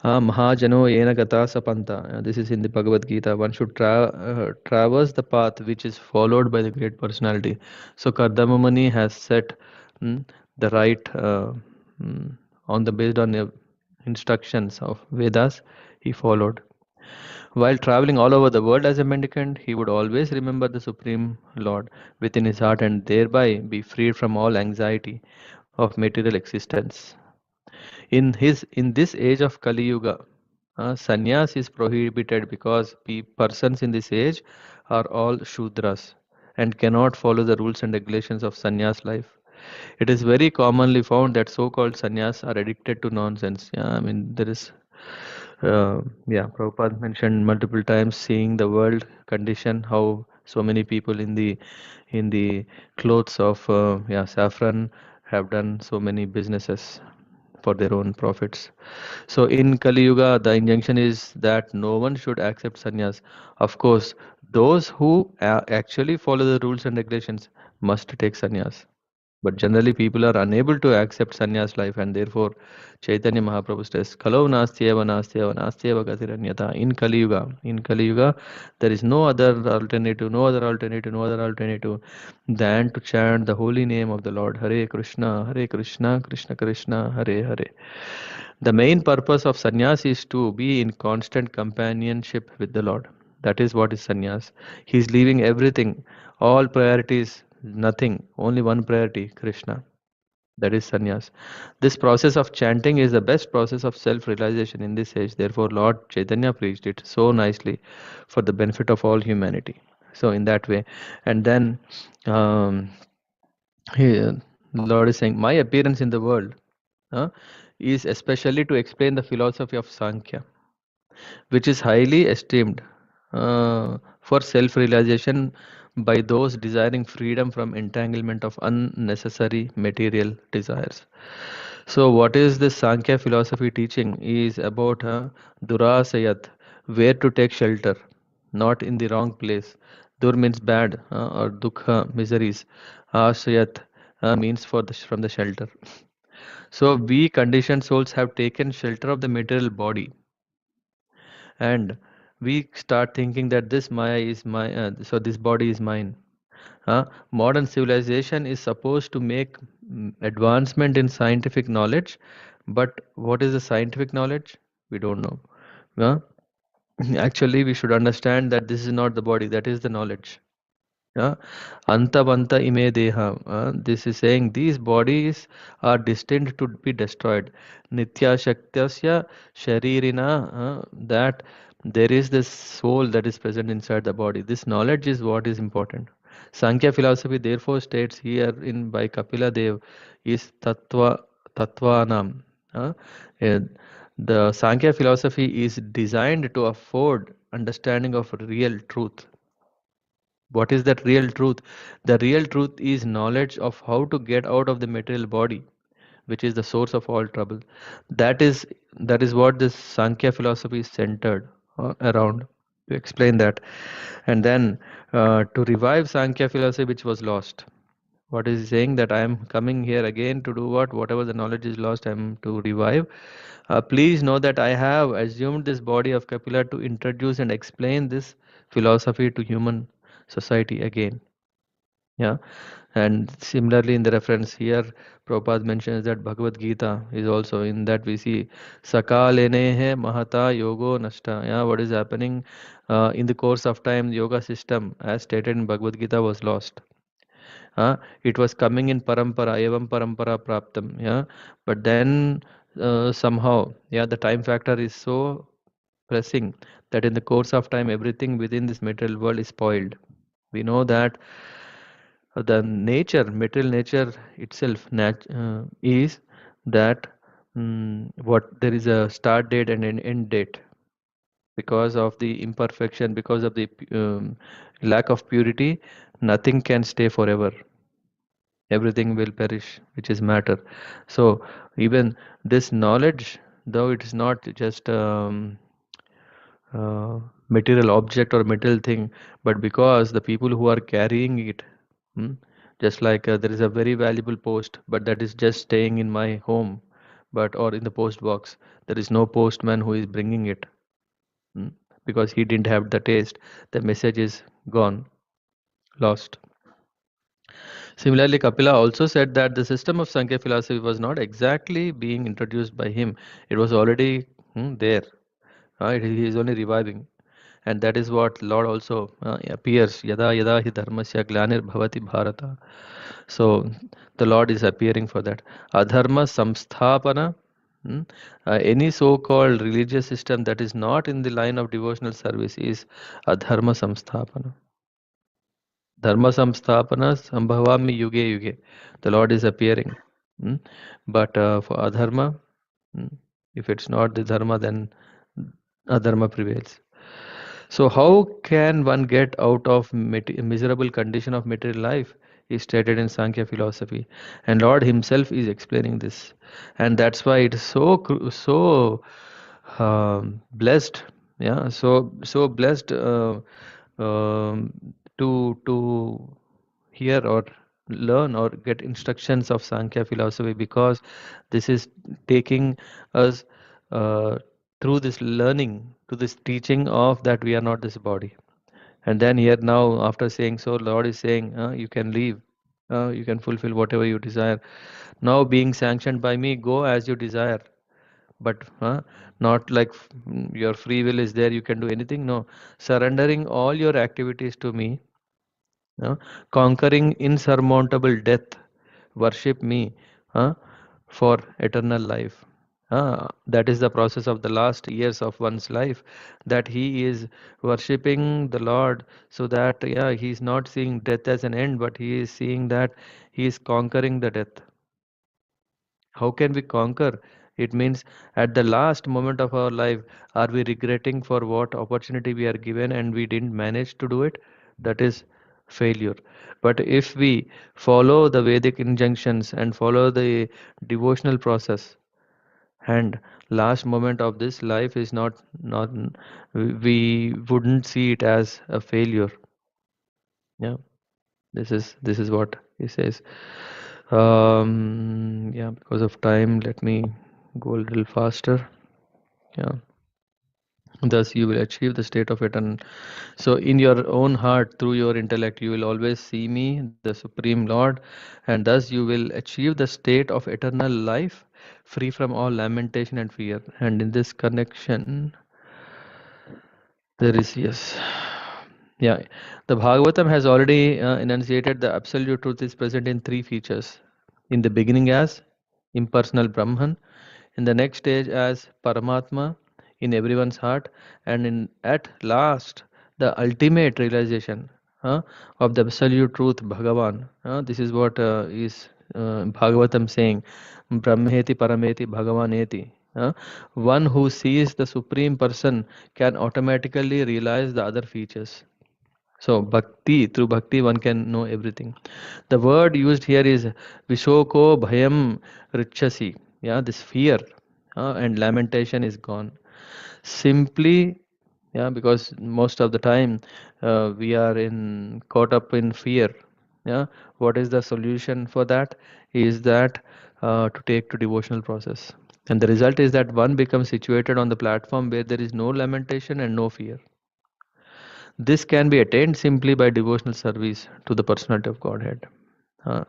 Mahajano yena gata sapanta. This is in the Bhagavad Gita. One should traverse the path which is followed by the great personality. So Kardama Muni has set the right mm, on the based on the instructions of Vedas. He followed. While traveling all over the world as a mendicant, he would always remember the Supreme Lord within his heart and thereby be freed from all anxiety of material existence. In this age of Kali Yuga, sannyas is prohibited because persons in this age are all Shudras and cannot follow the rules and regulations of sannyas life. It is very commonly found that so-called sannyas are addicted to nonsense. Yeah, I mean there is yeah, Prabhupada mentioned multiple times seeing the world condition, how so many people in the clothes of yeah, saffron have done so many businesses for their own profits. So in Kali Yuga, the injunction is that no one should accept sannyas. Of course, those who actually follow the rules and regulations must take sannyas. But generally, people are unable to accept sannyas life, and therefore, Chaitanya Mahaprabhu says, "Kalau nastyeva nastyeva nastyeva gatiranyata." In Kali Yuga, there is no other alternative, no other alternative than to chant the holy name of the Lord, Hare Krishna, Krishna Krishna, Hare Hare. The main purpose of sannyas is to be in constant companionship with the Lord. That is what is sannyas. He is leaving everything, all priorities, nothing, only one priority, Krishna. That is sannyas. This process of chanting is the best process of self-realization in this age. Therefore, Lord Chaitanya preached it so nicely for the benefit of all humanity. So, in that way, and then um, Lord is saying, "My appearance in the world uh, is especially to explain the philosophy of Sankhya, which is highly esteemed for self-realization by those desiring freedom from entanglement of unnecessary material desires." So, what is this Sankhya philosophy teaching? Is about durasayat, where to take shelter, not in the wrong place. Dur means bad or dukha, miseries. Asayat means from the shelter. So, we conditioned souls have taken shelter of the material body, and we start thinking that this Maya is my, so this body is mine. Modern civilization is supposed to make advancement in scientific knowledge, but what is the scientific knowledge? We don't know. Huh? Actually, we should understand that this is not the body, that is the knowledge. Yeah. Antavanta ime deha. This is saying these bodies are destined to be destroyed. Nitya Shaktyasya Sharirina. That there is this soul that is present inside the body. This knowledge is what is important. Sankhya philosophy therefore states here in by Kapila Dev is Tattvanam. Uh, eh, the Sankhya philosophy is designed to afford understanding of real truth. What is that real truth? The real truth is knowledge of how to get out of the material body, which is the source of all trouble. That is that is what this Sankhya philosophy is centered around. To explain that, and then to revive Sankhya philosophy, which was lost. What is he saying? That I am coming here again to do what? Whatever the knowledge is lost, I am to revive. Please know that I have assumed this body of Kapila to introduce and explain this philosophy to human society again. Yeah, and similarly in the reference here, Prabhupada mentions that Bhagavad Gita is also in that we see Sakalenehe Mahata Yogo Nashta. Yeah, what is happening in the course of time, the yoga system, as stated in Bhagavad Gita, was lost. It was coming in parampara, evam parampara praptam. Yeah, but then somehow, yeah, the time factor is so pressing that in the course of time, everything within this material world is spoiled. We know that the nature, material nature itself, is that what there is a start date and an end date. Because of the imperfection, because of the lack of purity, nothing can stay forever. Everything will perish, which is matter. So even this knowledge, though it is not just material object or material thing, but because the people who are carrying it, hmm, just like there is a very valuable post, but that is just staying in my home, but or in the post box. There is no postman who is bringing it, hmm, because he didn't have the taste. The message is gone, lost. Similarly, Kapila also said that the system of Sankhya philosophy was not exactly being introduced by him. It was already there. He is only reviving. And that is what Lord also appears. Yada yada hi dharmasya glanir bhavati bharata. So the Lord is appearing for that. Adharma samsthapana. hmm, any so-called religious system that is not in the line of devotional service is adharma samsthapana. Dharma samsthapana sambhavami yuge yuge. The Lord is appearing. Hmm? But for adharma, hmm, if it's not the dharma, then adharma prevails. So how can one get out of miserable condition of material life? Is stated in Sankhya philosophy, and Lord Himself is explaining this, and that's why it is so blessed. Yeah, so blessed um, to hear or learn or get instructions of Sankhya philosophy, because this is taking us through this learning to this teaching of that we are not this body. And then here now, after saying so, Lord is saying, you can leave, you can fulfill whatever you desire. Now, being sanctioned by me, go as you desire. But not like your free will is there, you can do anything. No, surrendering all your activities to me, uh, conquering insurmountable death, worship me for eternal life. That is the process of the last years of one's life, that he is worshipping the Lord, so that yeah, he is not seeing death as an end, but he is seeing that he is conquering the death. How can we conquer? It means at the last moment of our life, are we regretting for what opportunity we are given and we didn't manage to do it? That is failure. But if we follow the Vedic injunctions and follow the devotional process, and last moment of this life is not we wouldn't see it as a failure. Yeah, this is what he says. Yeah, because of time, let me go a little faster. Yeah. Thus, you will achieve the state of eternal. So, in your own heart, through your intellect, you will always see me, the Supreme Lord, and thus you will achieve the state of eternal life, free from all lamentation and fear. And in this connection, there is, yes. Yeah, the Bhagavatam has already enunciated the absolute truth is present in three features. In the beginning, as impersonal Brahman, in the next stage, as Paramatma in everyone's heart, and in at last, the ultimate realization of the absolute truth, Bhagavan. This is what is Bhagavatam saying, Brahmeti Parameti Bhagavaneti. One who sees the Supreme Person can automatically realize the other features. So bhakti, through bhakti one can know everything. The word used here is Vishoko Bhayam Richasi. Yeah, this fear and lamentation is gone. Simply, yeah, because most of the time we are in caught up in fear. Yeah, what is the solution for that? Is that to take to devotional process. And the result is that one becomes situated on the platform where there is no lamentation and no fear. This can be attained simply by devotional service to the personality of Godhead. Uh,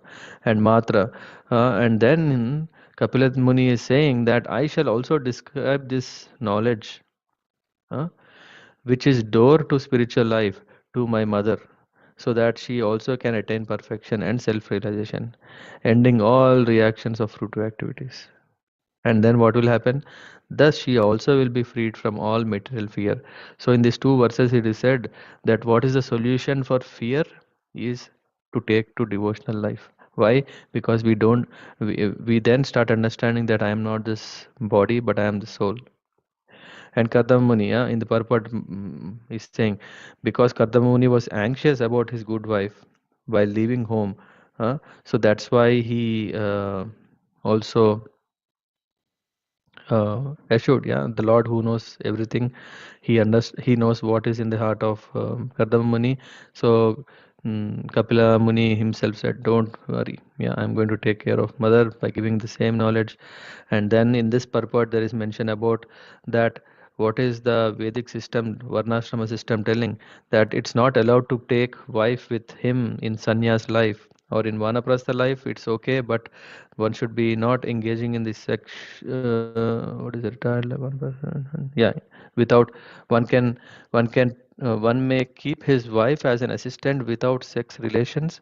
and Matra. And then Kapila Muni is saying that I shall also describe this knowledge, uh, which is door to spiritual life, to my mother, so that she also can attain perfection and self-realization, ending all reactions of fruitive activities. And then what will happen? Thus she also will be freed from all material fear. So in these two verses it is said that what is the solution for fear is to take to devotional life. Why? Because we then start understanding that I am not this body but I am the soul. And Kardama Muni, in the purport, is saying, because Kardama Muni was anxious about his good wife while leaving home, so that's why he also assured, the Lord who knows everything, he knows what is in the heart of Kardama Muni. So Kapila Muni himself said, "Don't worry, I'm going to take care of mother by giving the same knowledge." And then in this purport, there is mention about that what is the Vedic system, Varnashrama system telling that it's not allowed to take wife with him in sannyas life or in vanaprastha life. It's okay, but one should be not engaging in this sex. What is it? One person, without one may keep his wife as an assistant without sex relations,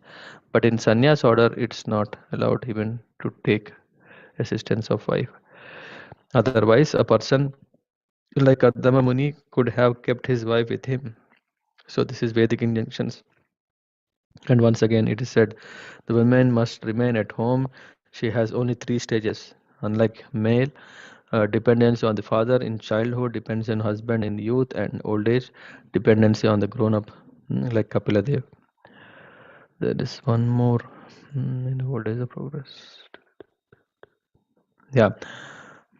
but in sannyas order, it's not allowed even to take assistance of wife. Otherwise, a person like Kardama Muni could have kept his wife with him. So this is Vedic injunctions. And once again, it is said, the woman must remain at home. She has only 3 stages. Unlike male, dependency on the father in childhood, dependency on husband in youth and old age, dependency on the grown-up, like Kapila Dev. There is one more in the old age of progress. Yeah.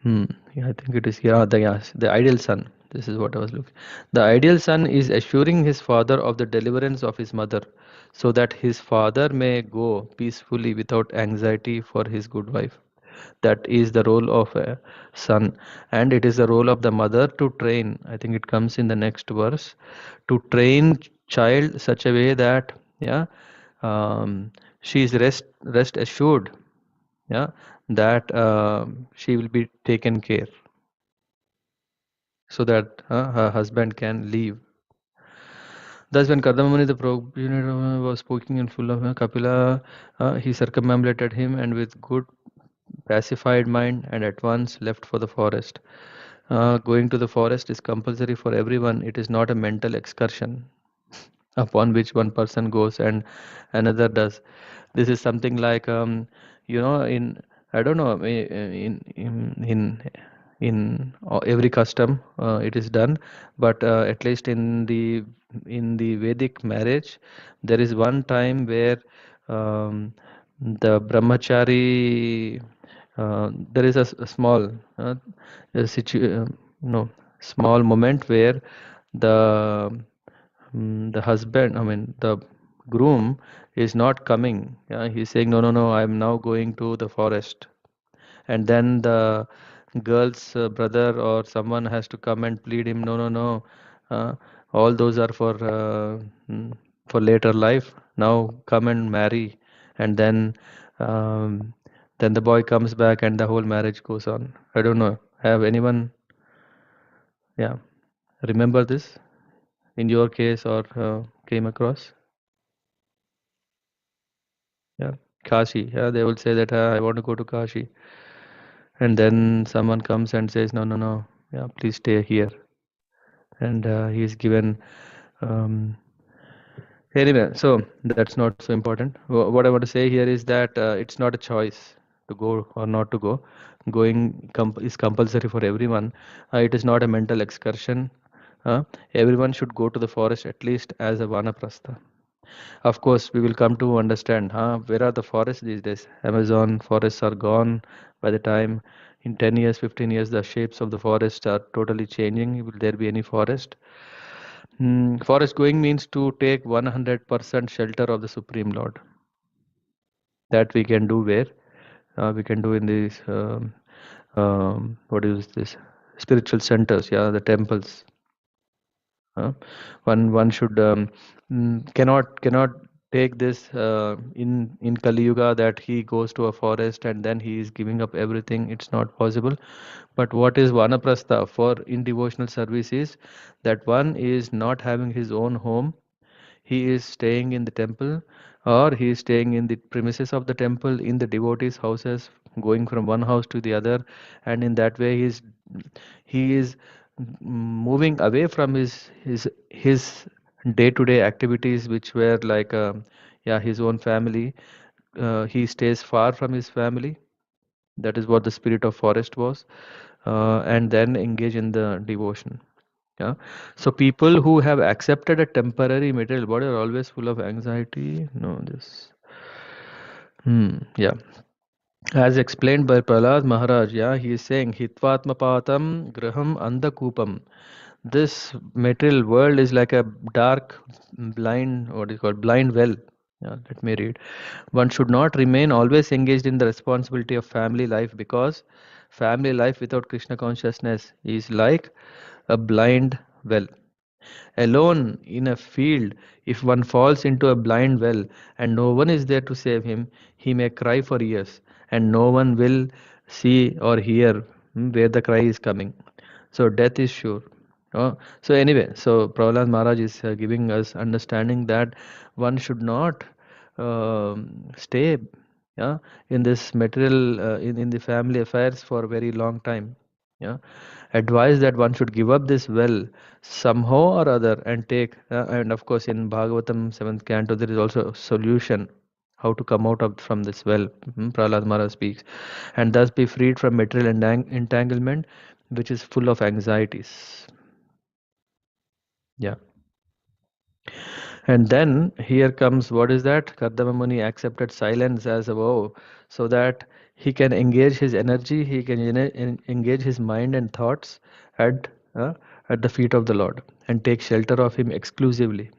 I think it is the ideal son. This is what I was looking. The ideal son is assuring his father of the deliverance of his mother, so that his father may go peacefully without anxiety for his good wife. That is the role of a son, and it is the role of the mother to train. I think it comes in the next verse, to train child such a way that she is rest assured, yeah, that she will be taken care, so that her husband can leave. Thus, when Kardama the progenitor was speaking in full of Kapila, he circumambulated him and with good pacified mind and at once left for the forest. Going to the forest is compulsory for everyone. It is not a mental excursion upon which one person goes and another does. This is something like in I don't know in every custom it is done, but at least in the Vedic marriage, there is one time where the brahmachari there is a small a no small moment where the the husband, I mean the groom, is not coming. He's saying, no, no, no, I'm now going to the forest. And then the girl's brother or someone has to come and plead him, no, no, no, uh, all those are for later life. Now come and marry. And then the boy comes back and the whole marriage goes on. I don't know. Have anyone, yeah, remember this in your case or came across? Yeah, Kashi. Yeah, they will say that I want to go to Kashi, and then someone comes and says, no, no, no. Yeah, please stay here, and he is given. Um, anyway, so that's not so important. What I want to say here is that it's not a choice to go or not to go. Going is compulsory for everyone. It is not a mental excursion. Everyone should go to the forest at least as a vanaprastha. Of course, we will come to understand, where are the forests these days? Amazon forests are gone by the time in 10 years, 15 years, the shapes of the forest are totally changing. Will there be any forest? Forest going means to take 100% shelter of the Supreme Lord. That we can do where? We can do in these, what is this? Spiritual centers, the temples. One should cannot take this in Kali Yuga, that he goes to a forest and then he is giving up everything. It's not possible. But what is Vanaprastha for in devotional service is that one is not having his own home. He is staying in the temple, or he is staying in the premises of the temple, in the devotees' houses, going from one house to the other, and in that way he is moving away from his day-to-day activities, which were like his own family. He stays far from his family. That is what the spirit of forest was. and then engage in the devotion. Yeah. So people who have accepted a temporary material body are always full of anxiety. No, this. Yeah. As explained by Prahlad Maharaj, yeah, he is saying, Hitvatmapatam graham andakupam. This material world is like a dark, blind, what is called, blind well. Yeah, let me read. One should not remain always engaged in the responsibility of family life, because family life without Krishna consciousness is like a blind well. Alone in a field, if one falls into a blind well and no one is there to save him, he may cry for years and no one will see or hear where the cry is coming. So death is sure. So anyway, so Prahlad Maharaj is giving us understanding that one should not stay, yeah, in this material, in the family affairs for a very long time. Yeah, advise that one should give up this well somehow or other and take, and of course in Bhagavatam 7th canto there is also a solution how to come out of from this well. Prahlad Maharaj speaks, and thus be freed from material entanglement which is full of anxieties. Yeah. And then here comes, what is that? Kardama Muni accepted silence as a vow so that he can engage his energy, he can engage his mind and thoughts at, uh, at the feet of the Lord and take shelter of him exclusively.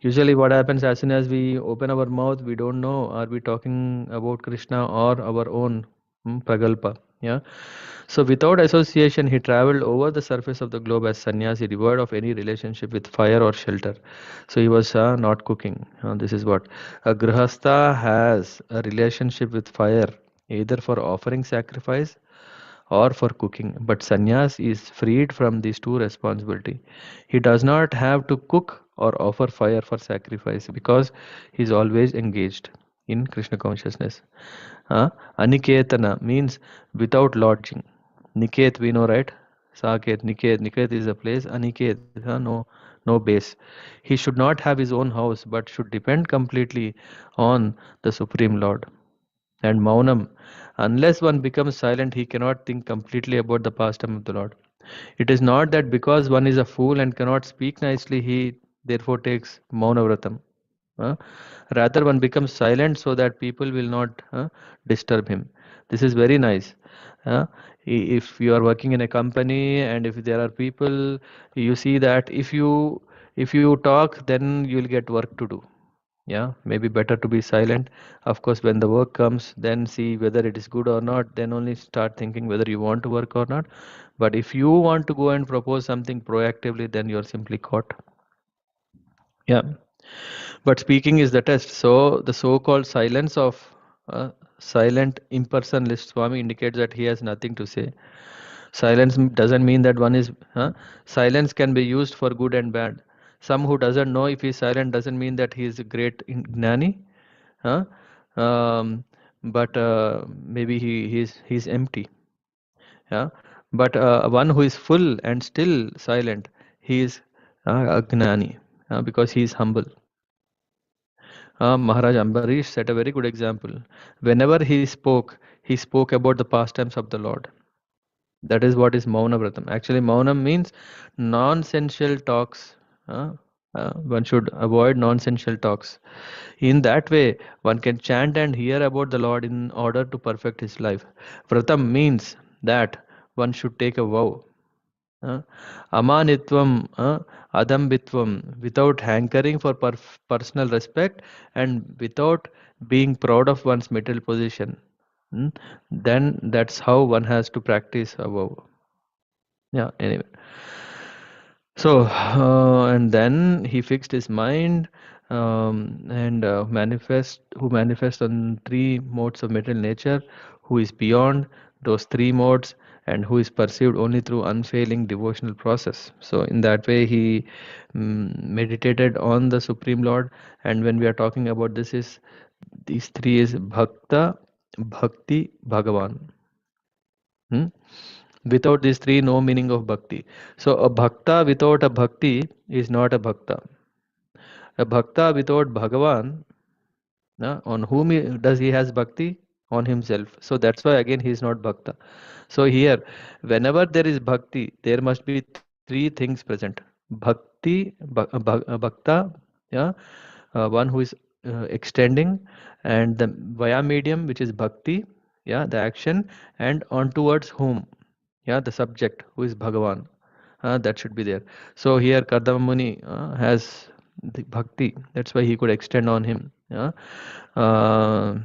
Usually, what happens as soon as we open our mouth, we don't know are we talking about Krishna or our own pragalpa. Yeah. So, without association, he traveled over the surface of the globe as sannyasi, devoid of any relationship with fire or shelter. So, he was not cooking. This is what a grihastha has a relationship with fire, either for offering sacrifice or for cooking. But sannyas is freed from these two responsibility. He does not have to cook or offer fire for sacrifice because he is always engaged in Krishna consciousness. Aniketana means without lodging. Niket we know, right? Saket, Niket. Niket is a place. Aniket, no base. He should not have his own house, but should depend completely on the Supreme Lord. And Maunam, unless one becomes silent, he cannot think completely about the pastime of the Lord. It is not that because one is a fool and cannot speak nicely, he therefore takes Maunavratam. Uh, Rather, one becomes silent so that people will not disturb him. This is very nice. Uh, if you are working in a company and if there are people, you see that if you talk, then you will get work to do. Yeah, maybe better to be silent. Of course, when the work comes, then see whether it is good or not, then only start thinking whether you want to work or not. But if you want to go and propose something proactively, then you're simply caught. Yeah, but speaking is the test. So the so-called silence of silent impersonalist Swami indicates that he has nothing to say. Silence doesn't mean that one is silence can be used for good and bad. Some who doesn't know if he's silent doesn't mean that he is a great gnani. Huh? Um, but maybe he's empty. Yeah. But one who is full and still silent, he is a gnani, because he is humble. Maharaj Ambarish set a very good example. Whenever he spoke about the pastimes of the Lord. That is what is Mauna Vratam. Actually, Maunam means nonsensical talks. One should avoid nonsensical talks. In that way, one can chant and hear about the Lord in order to perfect his life. Vratam means that one should take a vow. Uh, Amanitvam, adambitvam, without hankering for personal respect and without being proud of one's material position. Mm, Then that's how one has to practice a vow. Yeah, anyway. So, and then he fixed his mind, and who manifest on three modes of material nature, who is beyond those three modes, and who is perceived only through unfailing devotional process. So, in that way, he meditated on the Supreme Lord. And when we are talking about this, is these three is Bhakta, Bhakti, Bhagavan. Hmm? Without these three, no meaning of bhakti. So a bhakta without a bhakti is not a bhakta. A bhakta without Bhagavan, on whom does he has bhakti? on himself. So that's why again he is not bhakta. So here, whenever there is bhakti, there must be three things present: bhakti, bhakta, yeah, one who is extending, and the via medium, which is bhakti, yeah, the action, and on towards whom, yeah, the subject, who is Bhagavan. That should be there. So here Kardama Muni has the bhakti. That's why he could extend on him. Yeah. Uh,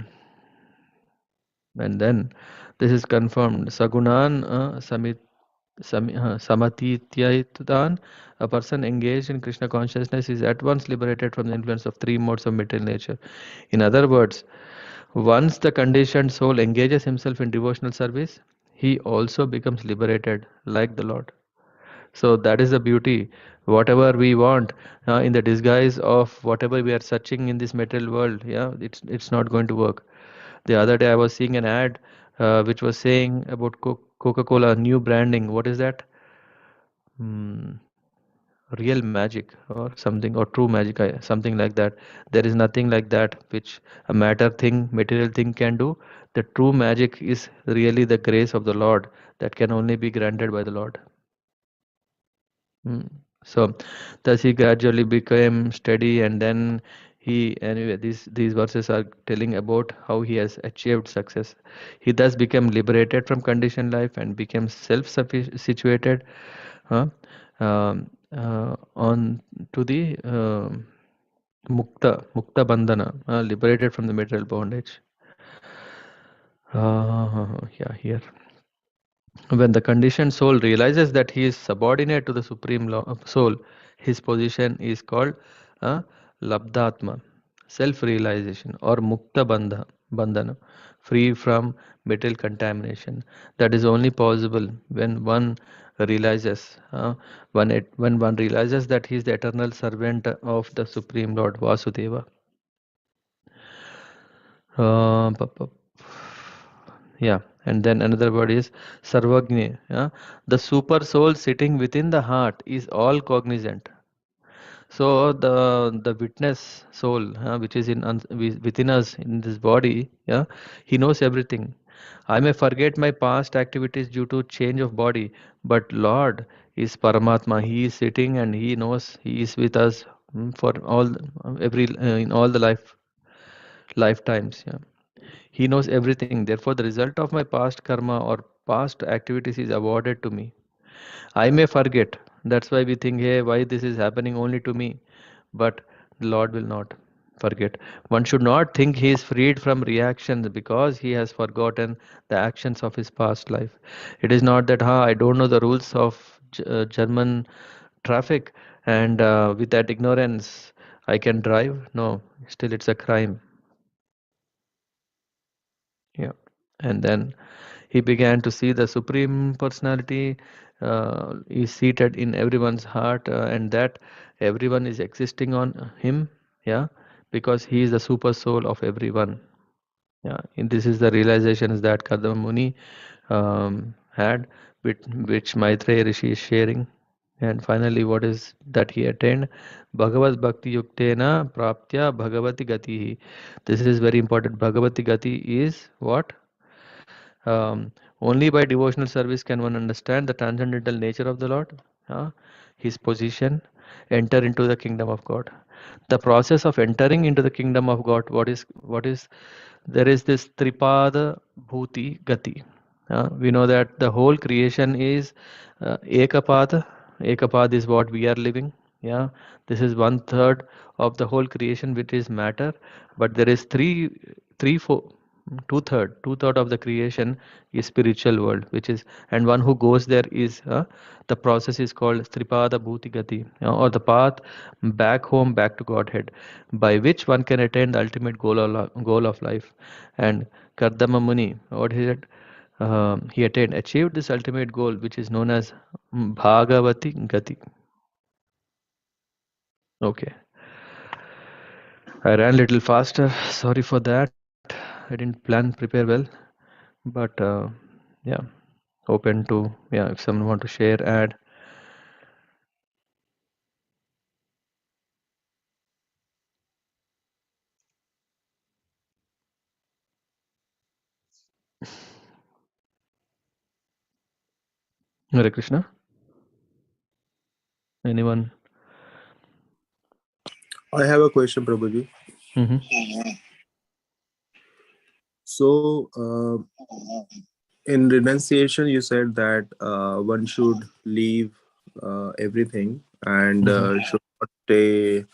and then this is confirmed. Sagunan Samatityaitudan, a person engaged in Krishna consciousness is at once liberated from the influence of three modes of material nature. In other words, once the conditioned soul engages himself in devotional service, he also becomes liberated like the Lord. So that is the beauty. Whatever we want in the disguise of whatever we are searching in this material world, yeah, it's not going to work. The other day I was seeing an ad which was saying about Coca-Cola new branding. What is that? Hmm, real magic or something, or true magic, something like that. There is nothing like that which a matter thing, material thing can do. The true magic is really the grace of the Lord that can only be granted by the Lord. Mm. So thus he gradually became steady, and then he, anyway, these verses are telling about how he has achieved success. He thus became liberated from conditioned life and became self-situated, huh, on to the mukta bandhana, liberated from the material bondage. Yeah, here. When the conditioned soul realizes that he is subordinate to the supreme soul, his position is called uh, labdhatma, self-realization, or mukta bandhana, free from material contamination. That is only possible when one realizes, when one realizes that he is the eternal servant of the supreme Lord Vasudeva. Pa- pa- yeah, and then another word is Sarvagni. Yeah? The super soul sitting within the heart is all cognizant. So the witness soul, which is within us in this body, yeah, he knows everything. I may forget my past activities due to change of body, but Lord is Paramatma. He is sitting and he knows. He is with us for all every in all the lifetimes. Yeah. He knows everything. Therefore, the result of my past karma or past activities is awarded to me. I may forget. That's why we think, hey, why this is happening only to me? But the Lord will not forget. One should not think he is freed from reactions because he has forgotten the actions of his past life. It is not that, I don't know the rules of German traffic, and with that ignorance, I can drive. No, still it's a crime. Yeah. And then he began to see the Supreme Personality is seated in everyone's heart, and that everyone is existing on him. Yeah. Because he is the super soul of everyone. Yeah. And this is the realizations that Kardama Muni had, which Maitreya Rishi is sharing. And finally, what is that he attained? Bhagavad Bhakti Yuktena Praptya Bhagavati Gatihi. This is very important. Bhagavati Gati is what? Only by devotional service can one understand the transcendental nature of the Lord, his position, enter into the kingdom of God. The process of entering into the kingdom of God, what is there is this Tripada Bhuti Gati. We know that the whole creation is Ekapad. Ekapad is what we are living. Yeah, this is one third of the whole creation, which is matter. But there is four, two third of the creation is spiritual world, which is, and one who goes there is the process is called Tripada Bhuti Gati, or the path back home, back to Godhead, by which one can attain the ultimate goal of life. And Kardama Muni, what he said, he achieved this ultimate goal, which is known as Bhagavati Gati. Okay, I ran a little faster. Sorry for that. I didn't prepare well, but yeah, open to, yeah, if someone want to share, add. Hare Krishna. Anyone? I have a question, Prabhuji. Mm-hmm. So, in renunciation, you said that one should leave everything and should not stay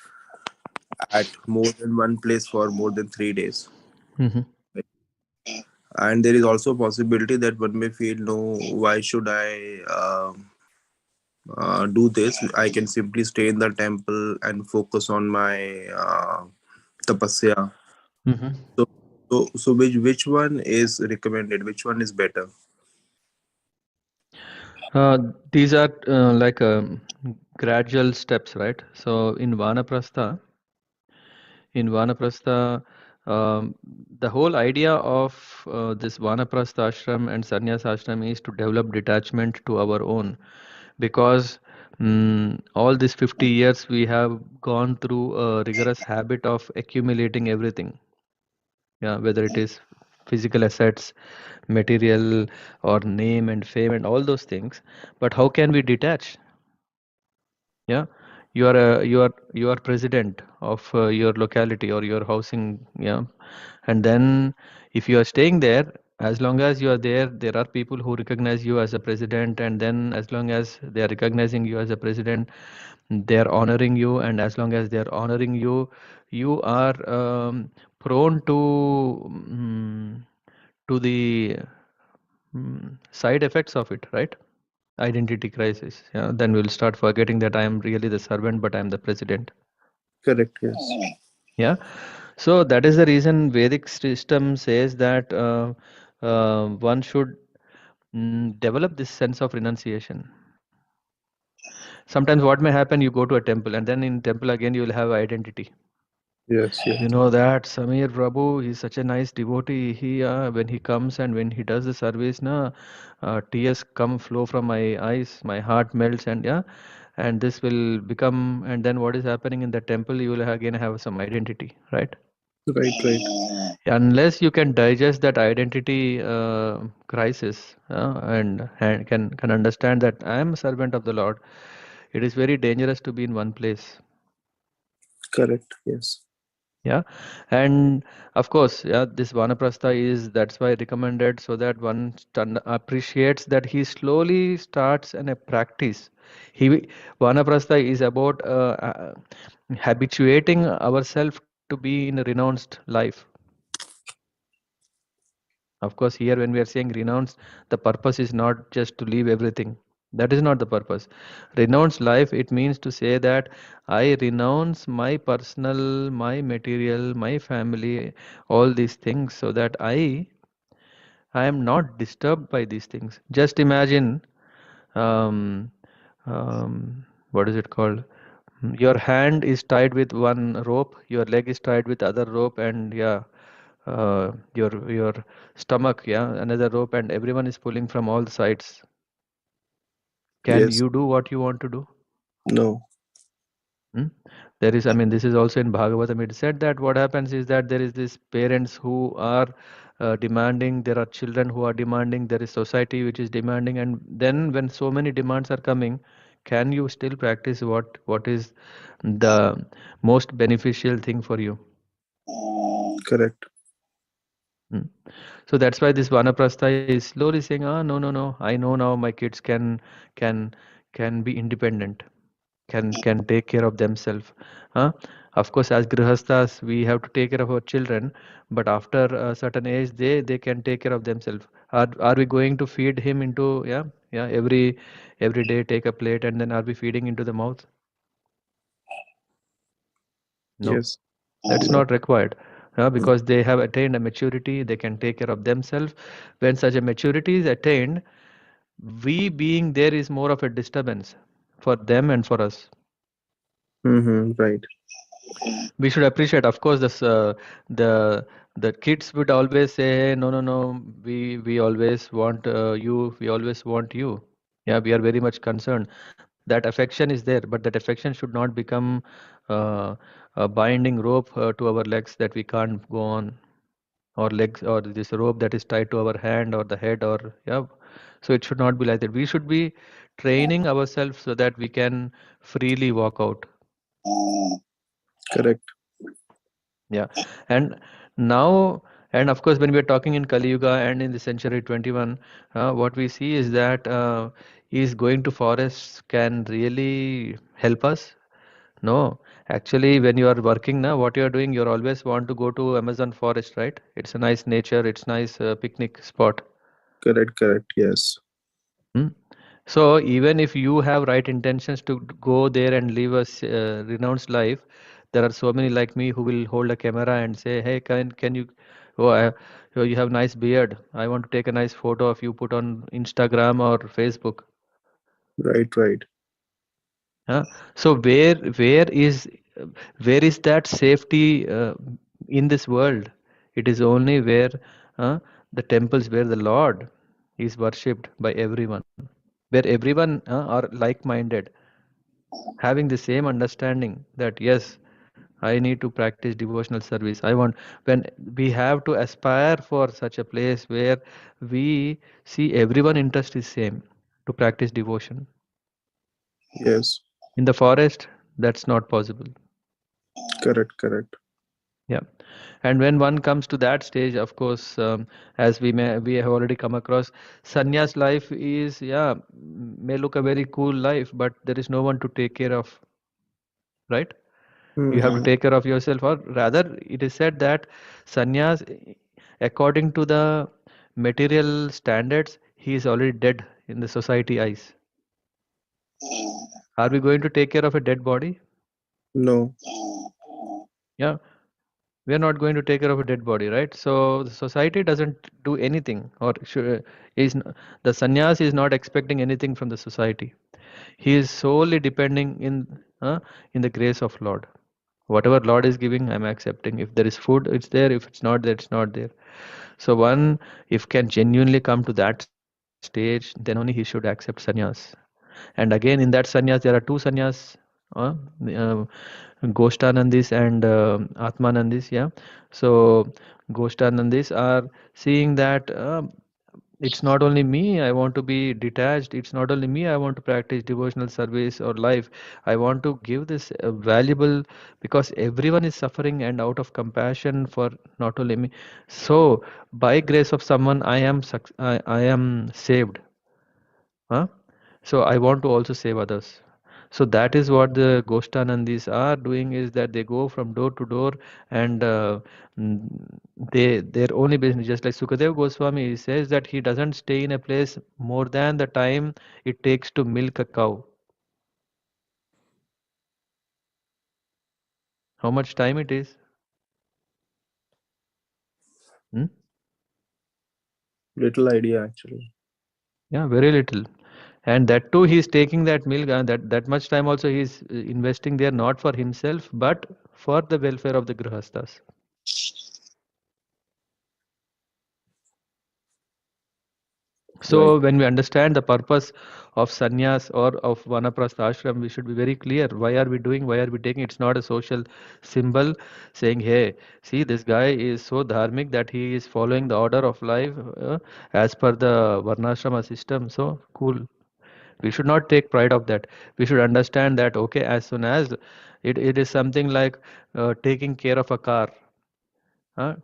at more than one place for more than 3 days. Mm-hmm. And there is also a possibility that one may feel, no, why should I do this? I can simply stay in the temple and focus on my tapasya. Mm-hmm. So which one is recommended? Which one is better? These are like gradual steps, right? So in Vanaprastha, the whole idea of this Vanaprastha ashram and sannyas ashram is to develop detachment to our own, because all these 50 years we have gone through a rigorous habit of accumulating everything. Yeah, whether it is physical assets, material, or name and fame and all those things. But how can we detach? Yeah, you are president of your locality or your housing. Yeah, and then if you are staying there, as long as you are there, there are people who recognize you as a president, and then as long as they are recognizing you as a president, they are honoring you, and as long as they are honoring you, you are prone to the side effects of it, right? Identity crisis. Yeah, then we'll start forgetting that I am really the servant, but I am the president. Correct. Yes. Yeah, so that is the reason Vedic system says that one should develop this sense of renunciation. Sometimes what may happen, you go to a temple, and then in temple again you will have identity. Yes. Yes. You know that Samir Prabhu, he's such a nice devotee. He when he comes and when he does the service, na, tears come flow from my eyes, my heart melts, and yeah, and this will become. And then what is happening in the temple? You will again have some identity, right? Right. Right. Unless you can digest that identity crisis and can understand that I am a servant of the Lord, it is very dangerous to be in one place. Correct. Yes. Yeah, and of course, yeah, this Vanaprastha is that's why recommended so that one appreciates that he slowly starts a practice. Vanaprastha is about habituating ourselves to be in a renounced life. Of course, here when we are saying renounce, the purpose is not just to leave everything. That is not the purpose. Renounce life, it means to say that I renounce my personal, my material, my family, all these things so that I am not disturbed by these things. Just imagine, um, what is it called? Your hand is tied with one rope, your leg is tied with other rope, and yeah, your stomach, yeah, another rope, and everyone is pulling from all the sides. Can Yes. you do what you want to do? No. Hmm? There is, I mean, this is also in Bhagavatam. It said that what happens is that there is these parents who are demanding, there are children who are demanding, there is society which is demanding, and then when so many demands are coming, can you still practice what is the most beneficial thing for you? Correct. Hmm. So that's why this Vanaprastha is slowly saying, ah, no, no, no. I know now my kids can can be independent, can take care of themselves. Huh? Of course, as grihasthas, we have to take care of our children, but after a certain age, they can take care of themselves. Are we going to feed him into yeah every day take a plate and then are we feeding into the mouth? No. Yes. That's No. not required because they have attained a maturity, they can take care of themselves. When such a maturity is attained, we being there is more of a disturbance for them and for us. Mm-hmm. Right. We should appreciate, of course, the the kids would always say, no, no, no, we always want you, we always want you. Yeah, we are very much concerned. That affection is there, but that affection should not become uh, a binding rope to our legs that we can't go on, or legs, or this rope that is tied to our hand or the head, or yeah. So it should not be like that. We should be training ourselves so that we can freely walk out. Correct. Yeah. And now, and of course, when we are talking in Kali Yuga and in the century 21, what we see is that is going to forests can really help us. No, actually, when you are working now, what you are doing, you always want to go to Amazon forest, right? It's a nice nature, it's nice picnic spot. Correct. Yes. Hmm? So even if you have right intentions to go there and live a renounced life, there are so many like me who will hold a camera and say, "Hey, can you? Oh, oh, you have nice beard. I want to take a nice photo of you, put on Instagram or Facebook." Right. Huh? So where is that safety in this world? It is only where uh, the temples where the Lord is worshipped by everyone, where everyone are like-minded, having the same understanding that yes, I need to practice devotional service. I want when we have to aspire for such a place where we see everyone interest is same to practice devotion. Yes. In the forest, that's not possible. Correct. Yeah, and when one comes to that stage, of course, as we have already come across, sannyas life is may look a very cool life, but there is no one to take care of, right? You have to Hmm. take care of yourself, or rather, it is said that sannyas, according to the material standards, he is already dead in the society eyes. Are we going to take care of a dead body? No. Yeah, we are not going to take care of a dead body, right? So the society doesn't do anything, or the sannyas is not expecting anything from the society. He is solely depending in the grace of Lord. Whatever Lord is giving, I'm accepting. If there is food, it's there. If it's not there, it's not there. So one, if can genuinely come to that stage, then only he should accept sannyas. And again, in that sannyas, there are two sannyas, uh, Goshtanandis and Atmanandis. Yeah. So Goshtanandis are seeing that it's not only me, I want to be detached. It's not only me, I want to practice devotional service or life. I want to give this valuable because everyone is suffering and out of compassion for not only me. So by grace of someone, I am saved. Huh? So I want to also save others. So that is what the Goshtanandis are doing is that they go from door to door and mm, their only business, just like Sukadev Goswami he says that he doesn't stay in a place more than the time it takes to milk a cow. How much time it is? Hmm? Little idea actually. Yeah, very little. And that too, he's taking that milk, that much time also he's investing there not for himself, but for the welfare of the grihasthas. Right. So when we understand the purpose of sannyas or of vanaprastha ashram, we should be very clear. Why are we doing? Why are we taking? It's not a social symbol saying, "Hey, see, this guy is so dharmic that he is following the order of life as per the varnashrama system." So cool. We should not take pride of that. We should understand that okay, as soon as it is something like taking care of a car. Huh?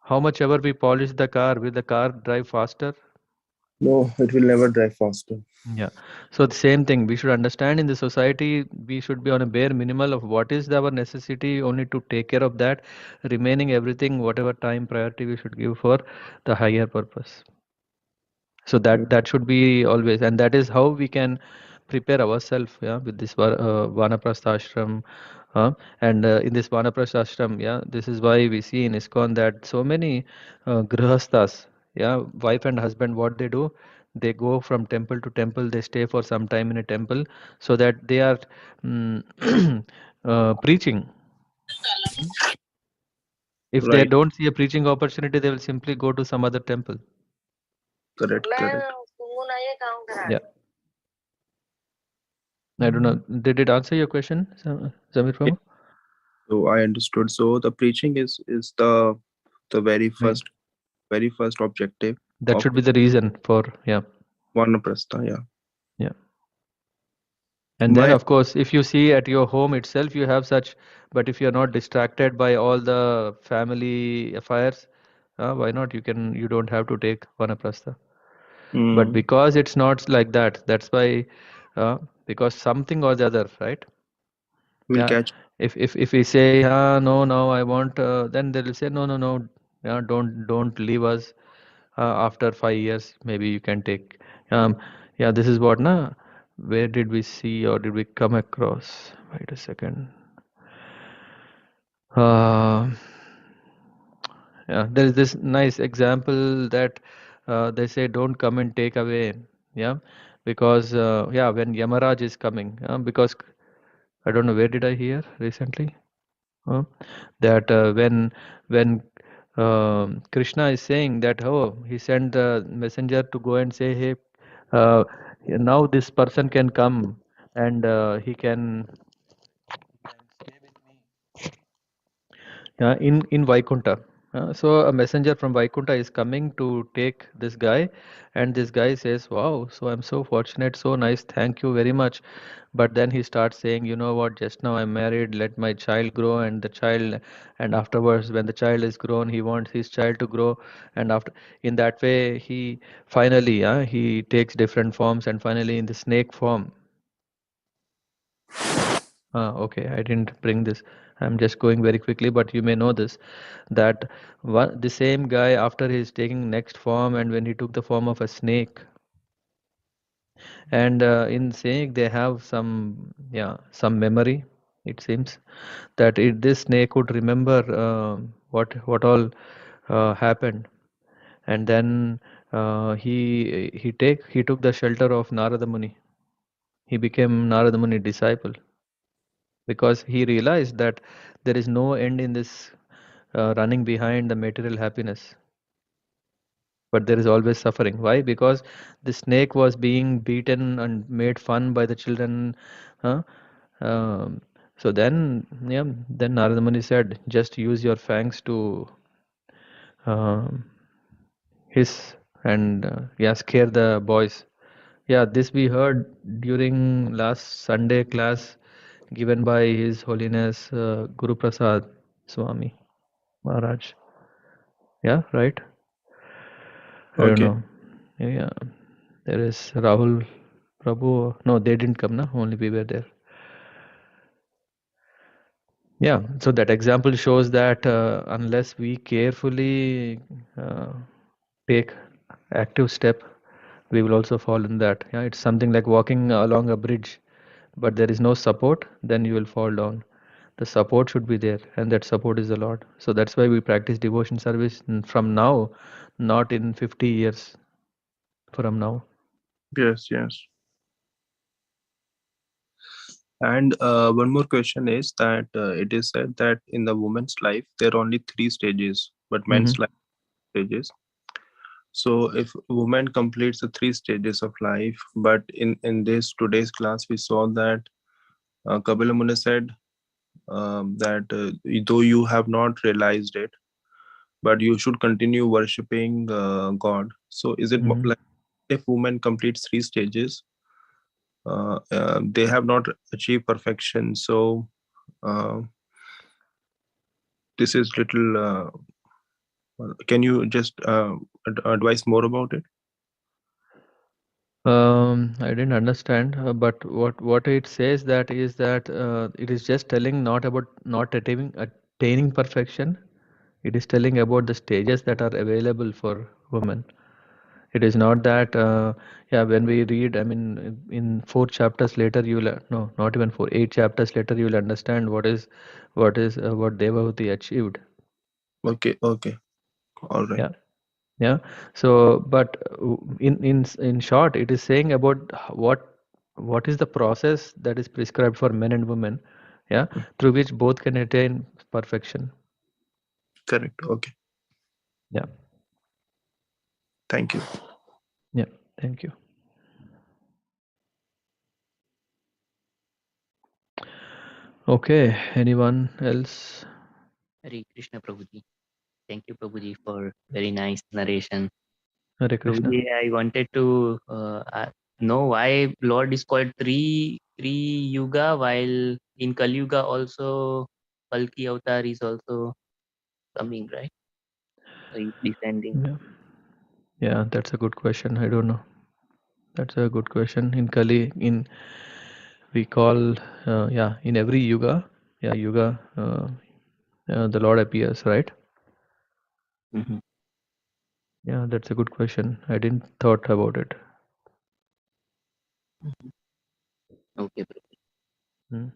How much ever we polish the car, will the car drive faster? No, it will never drive faster. Yeah. So the same thing, we should understand in the society, we should be on a bare minimal of what is our necessity, only to take care of that, remaining everything, whatever time priority we should give for the higher purpose. So Hmm. that should be always, and that is how we can prepare ourselves, yeah, with this vanaprastha ashram. And in this vanaprastha ashram, yeah, this is why we see in ISKCON that so many grihasthas, yeah, wife and husband, what they do, they go from temple to temple, they stay for some time in a temple, so that they are preaching. If they Right. don't see a preaching opportunity, they will simply go to some other temple. Correct. Yeah. I don't know. Did it answer your question, Zamir Yeah. Prabhu? So I understood. So the preaching is the very Right. first objective. That should be the reason for, yeah. Vanaprastha, yeah. Yeah. And then, Why? of course, if you see at your home itself, you have such, but if you're not distracted by all the family affairs, why not? You don't have to take vanaprastha. But because it's not like that, that's why, because something or the other, right? Will Yeah. catch. If we say, no, no, I want, then they'll say, no, no, no, yeah, don't leave us. After 5 years, maybe you can take. Yeah, this is what, na? Where did we see or did we come across? Wait a second. Uh, yeah, there is this nice example that they say, don't come and take away. Yeah, because yeah, when Yamaraj is coming, because I don't know where did I hear recently. uh, that when Krishna is saying that, oh, he sent the messenger to go and say, hey, uh, now this person can come and he can in Vaikunta. So a messenger from Vaikunta is coming to take this guy, and this guy says, "Wow, so I'm so fortunate, so nice, thank you very much." But then he starts saying, "You know what? Just now I'm married. Let my child grow, and the child, and afterwards, when the child is grown, he wants his child to grow, and after in that way, he finally, he takes different forms, and finally in the snake form." Okay, I didn't bring this. I'm just going very quickly, but you may know this, that the same guy after he's taking next form and when he took the form of a snake, and in snake they have some memory. It seems that this snake would remember what all happened, and then he took the shelter of Narada Muni. He became Narada Muni disciple, because he realized that there is no end in this running behind the material happiness, but there is always suffering. Why? Because the snake was being beaten and made fun by the children. Huh? Um, so then, yeah, then Narada Muni said, just use your fangs to um hiss and yeah, scare the boys. Yeah, this we heard during last Sunday class given by His Holiness Guru Prasad Swami Maharaj. Yeah, right? I don't Okay. know. Yeah, there is Rahul Prabhu. No, they didn't come, na? Only we were there. Yeah, so that example shows that unless we carefully uh, take active step, we will also fall in that. Yeah, it's something like walking along a bridge, but there is no support, then you will fall down. The support should be there, and that support is the Lord. So that's why we practice devotion service from now, not in 50 years from now. Yes, yes. And one more question is that it is said that in the woman's life there are only 3 stages, but Mm-hmm. men's life stages. So if woman completes the 3 stages of life, but in this today's class we saw that Kapila Muni said that though you have not realized it, but you should continue worshipping God. So is it Mm-hmm. like if woman completes 3 stages, they have not achieved perfection? So uh, this is little. Can you just advise more about it? I didn't understand, but what it says that is that it is just telling not about not attaining perfection. It is telling about the stages that are available for women. It is not that yeah. When we read, I mean, in 4 chapters later, you will no, not even 4, 8 chapters later, you will understand what Devavati achieved. Okay, okay, all right. Yeah. Yeah. So, but in short, it is saying about what is the process that is prescribed for men and women, yeah, through which both can attain perfection. Correct. Okay. Yeah. Thank you. Yeah. Thank you. Okay. Anyone else? Hare Krishna Prabhuji. Thank you, Prabhuji, for very nice narration. Hare Krishna. Prabhuji, I wanted to know why Lord is called Tri Yuga, while in Kali Yuga also Kalki Avatar is also coming, right? So he's descending. Yeah. Yeah, that's a good question. I don't know. That's a good question. In Kali, we call, in every yuga, the Lord appears, right? Mhm. Yeah, that's a good question. I didn't thought about it. Okay, Prabhuji. Hmm.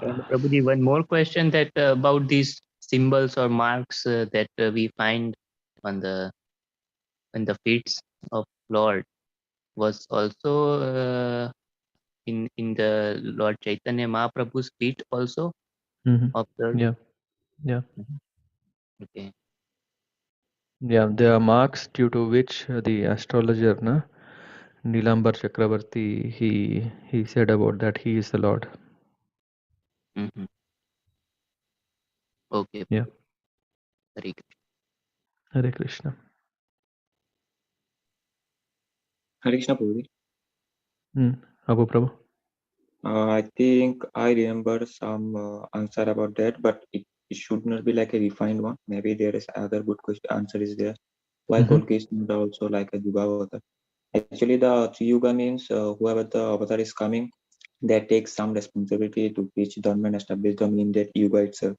And Prabhuji, one more question that about these symbols or marks that we find on the feet of Lord was also in the Lord Chaitanya Mahaprabhu's feet also observed. Yeah, yeah, Mhm. Okay. yeah. There are marks due to which the astrologer, Nilambar Chakravarti, he said about that he is the Lord. Mhm. Okay. Yeah, Very good. Hare Krishna. Hare Krishna Prabhuji. Abu Prabhu. I think I remember some answer about that, but it should not be like a refined one. Maybe there is other good question answer is there. Why Kolki is not also like a Yuga avatar? Actually, the Three Yuga means whoever the avatar is coming, that takes some responsibility to teach dharma and establish dharma in that Yuga itself.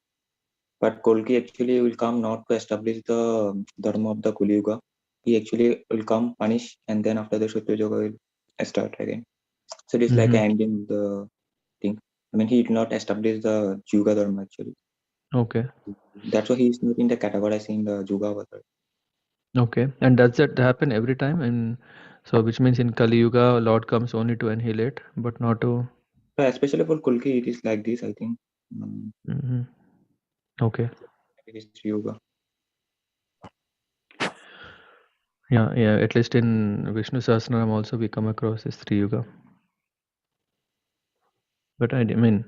But Kolki actually will come not to establish the dharma of the Kali Yuga. He actually will come punish, and then after the Shuddha Yoga will start again. So it is like an ending of the thing. I mean, he did not establish the Yuga Dharma actually. Okay. That's why he is not in the categorizing the Yuga avatar. Okay. And does that happen every time? And so, which means in Kali Yuga, Lord comes only to annihilate, but not to. So especially for Kulki, it is like this, I think. Mhm. Okay. It is Yuga. Yeah, yeah. At least in Vishnu Sahasranam also we come across this Three Yuga. But I mean,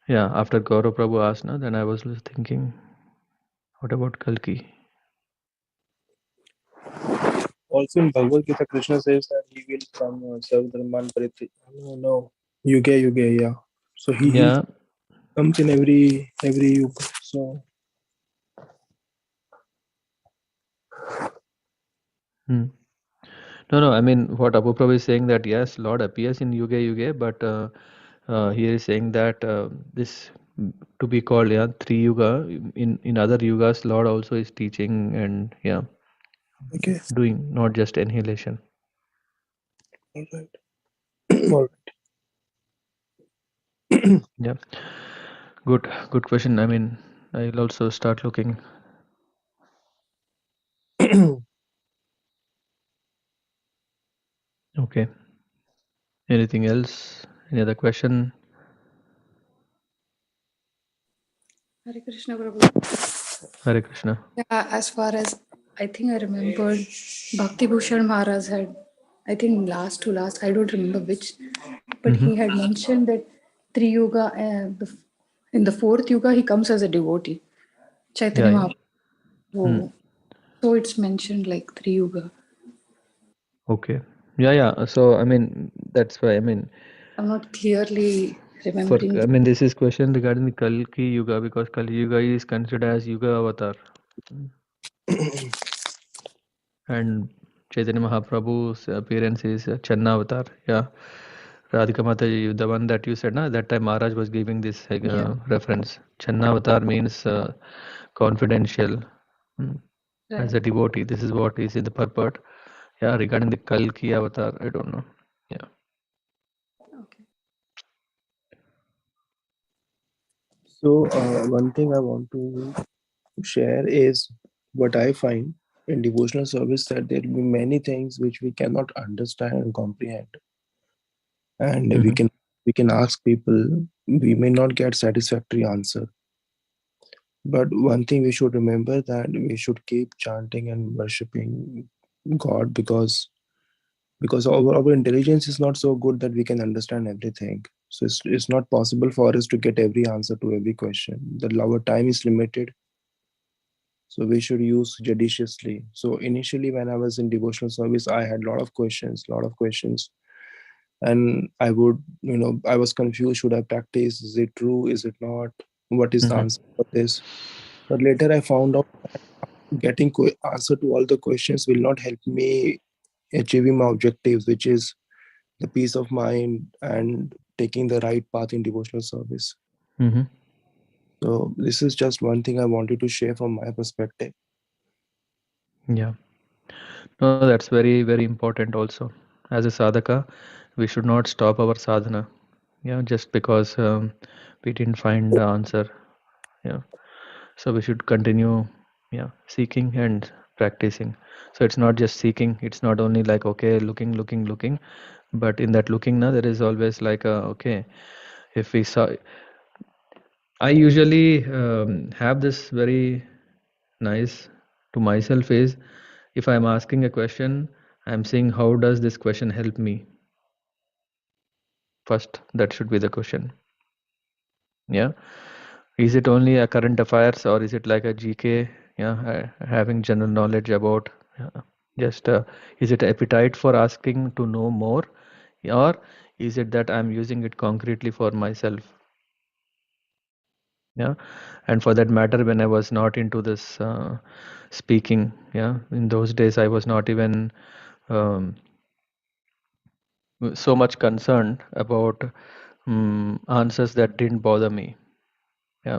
yeah. After Gaurav Prabhu asked, then I was just thinking, what about Kalki? Also in Bhagavad Gita, Krishna says that he will come Sarvadharman Pariti. No, Yuga, yeah. So he Yeah. comes in every yuga. So Hmm. No. I mean, what Abu Prabhu is saying that yes, Lord appears in Yuga, but here is saying that this to be called Three Yuga. In other yugas, Lord also is teaching and okay, doing not just annihilation. all right, all Yeah. Good question. I mean, I'll also start looking. right. Okay. Anything else? Any other question? Hare Krishna Prabhu. Hare Krishna. Yeah, as far as I think I remembered, Bhakti Bhushan Maharaj had, I think last to last, I don't remember which, but he had mentioned that Tri Yuga, in the fourth Yuga, he comes as a devotee. Chaitanya Yeah. Mahaprabhu. So it's mentioned like Tri Yuga. Okay. Yeah. So I mean, that's why I mean, I'm not clearly remembering. this is question regarding the Kalki Yuga because Kali Yuga is considered as Yuga avatar, and Chaitanya Mahaprabhu's appearance is Channa avatar. Yeah. Radhika Mataji, the one that you said, that time Maharaj was giving this reference. Channa avatar means confidential. As a devotee, this is what is in the purport. Yeah, regarding the Kalki avatar, I don't know. Yeah. Okay. So one thing I want to share is what I find in devotional service that there will be many things which we cannot understand and comprehend, and we can ask people. We may not get satisfactory answer, but one thing we should remember that we should keep chanting and worshiping God because our intelligence is not so good that we can understand everything. So it's not possible for us to get every answer to every question. Our time is limited. So we should use judiciously. So initially, when I was in devotional service, I had a lot of questions, and I would, I was confused. Should I practice? Is it true? Is it not? What is the answer for this? But later I found out that getting answer to all the questions will not help me achieving my objectives, which is the peace of mind and taking the right path in devotional service. So this is just one thing I wanted to share from my perspective. Yeah. No, that's very, very important also. As a sadhaka, we should not stop our sadhana. Yeah, just because we didn't find the answer. Yeah. So we should continue, seeking and practicing. So it's not just seeking. It's not only like, okay, looking, but in that looking now, there is always like, okay, if we saw, I usually have this very nice to myself is, if I'm asking a question, I'm saying, how does this question help me? First, that should be the question. Yeah. Is it only a current affairs, or is it like a GK? Yeah, having general knowledge about, just is it appetite for asking to know more, or is it that I'm using it concretely for myself? Yeah. And for that matter, when I was not into this speaking, in those days I was not even um, so much concerned about answers that didn't bother me. Yeah,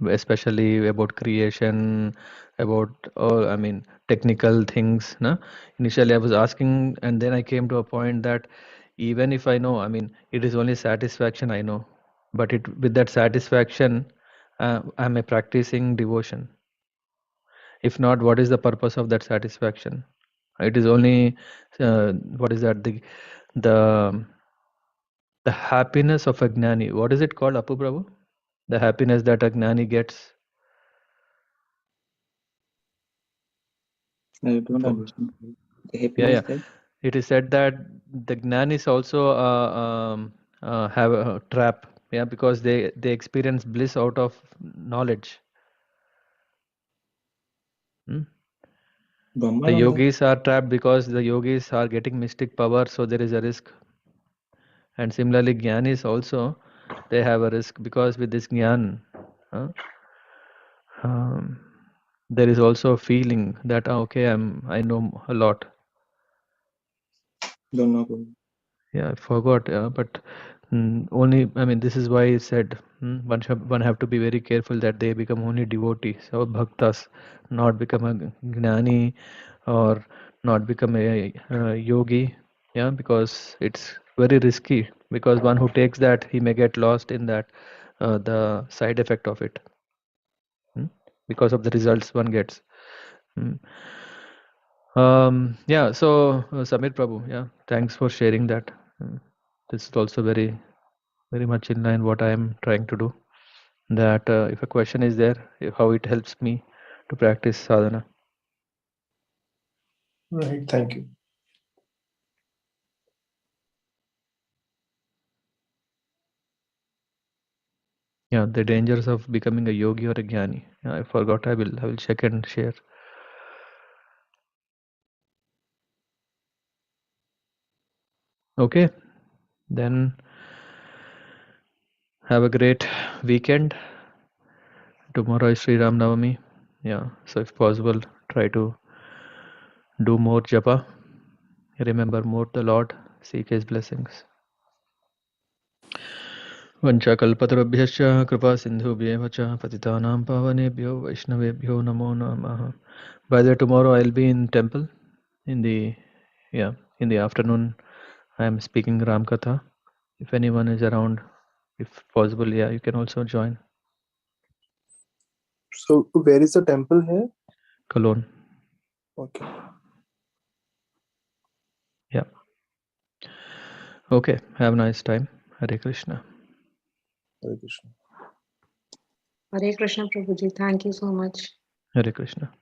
especially about creation, about all, I mean, technical things. No? Initially I was asking, and then I came to a point that even if I know, I mean, it is only satisfaction I know, but it with that satisfaction, am I practicing devotion? If not, what is the purpose of that satisfaction? It is only what is that, the the happiness of a gnani. What is it called, Apu Prabhu? The happiness that a gnani gets I don't from. understand. The happiness that It is said that the gnanis also have a trap, because they experience bliss out of knowledge. Hmm? Brahman The on that. yogis are trapped because the yogis are getting mystic power, so there is a risk. And similarly, gyanis also, they have a risk because with this gyan, uh, um, there is also a feeling that okay, I know a lot. Don't know. Brahman. Yeah, I forgot. But only, I mean, this is why it said one have to be very careful that they become only devotees or bhaktas, not become a gnani or not become a yogi. Yeah, because it's very risky. Because one who takes that, he may get lost in that the side effect of it, because of the results one gets. Mm. Yeah, so Samir Prabhu, yeah, thanks for sharing that. This is also very, very much in line what I am trying to do. That if a question is there, how it helps me to practice sadhana. Right. Thank you. Yeah, the dangers of becoming a yogi or a jnani. Yeah, I forgot. I will check and share. Okay, then have a great weekend. Tomorrow is Sri Ram Navami. Yeah, so if possible, try to do more japa. Remember more the Lord. Seek His blessings. वंशाकल्पतरुभ्यश्च कृपा सिन्धुभ्येव च पतितानां पावनेभ्यो वैष्णवेभ्यो नमो नमः. By the way, tomorrow I'll be in temple in the in the afternoon. I am speaking Ram Katha. If anyone is around, if possible, you can also join. So where is the temple here? Cologne. Okay. Yeah. Okay. Have a nice time. Hare Krishna. Hare Krishna. Hare Krishna Prabhuji, thank you so much. Hare Krishna.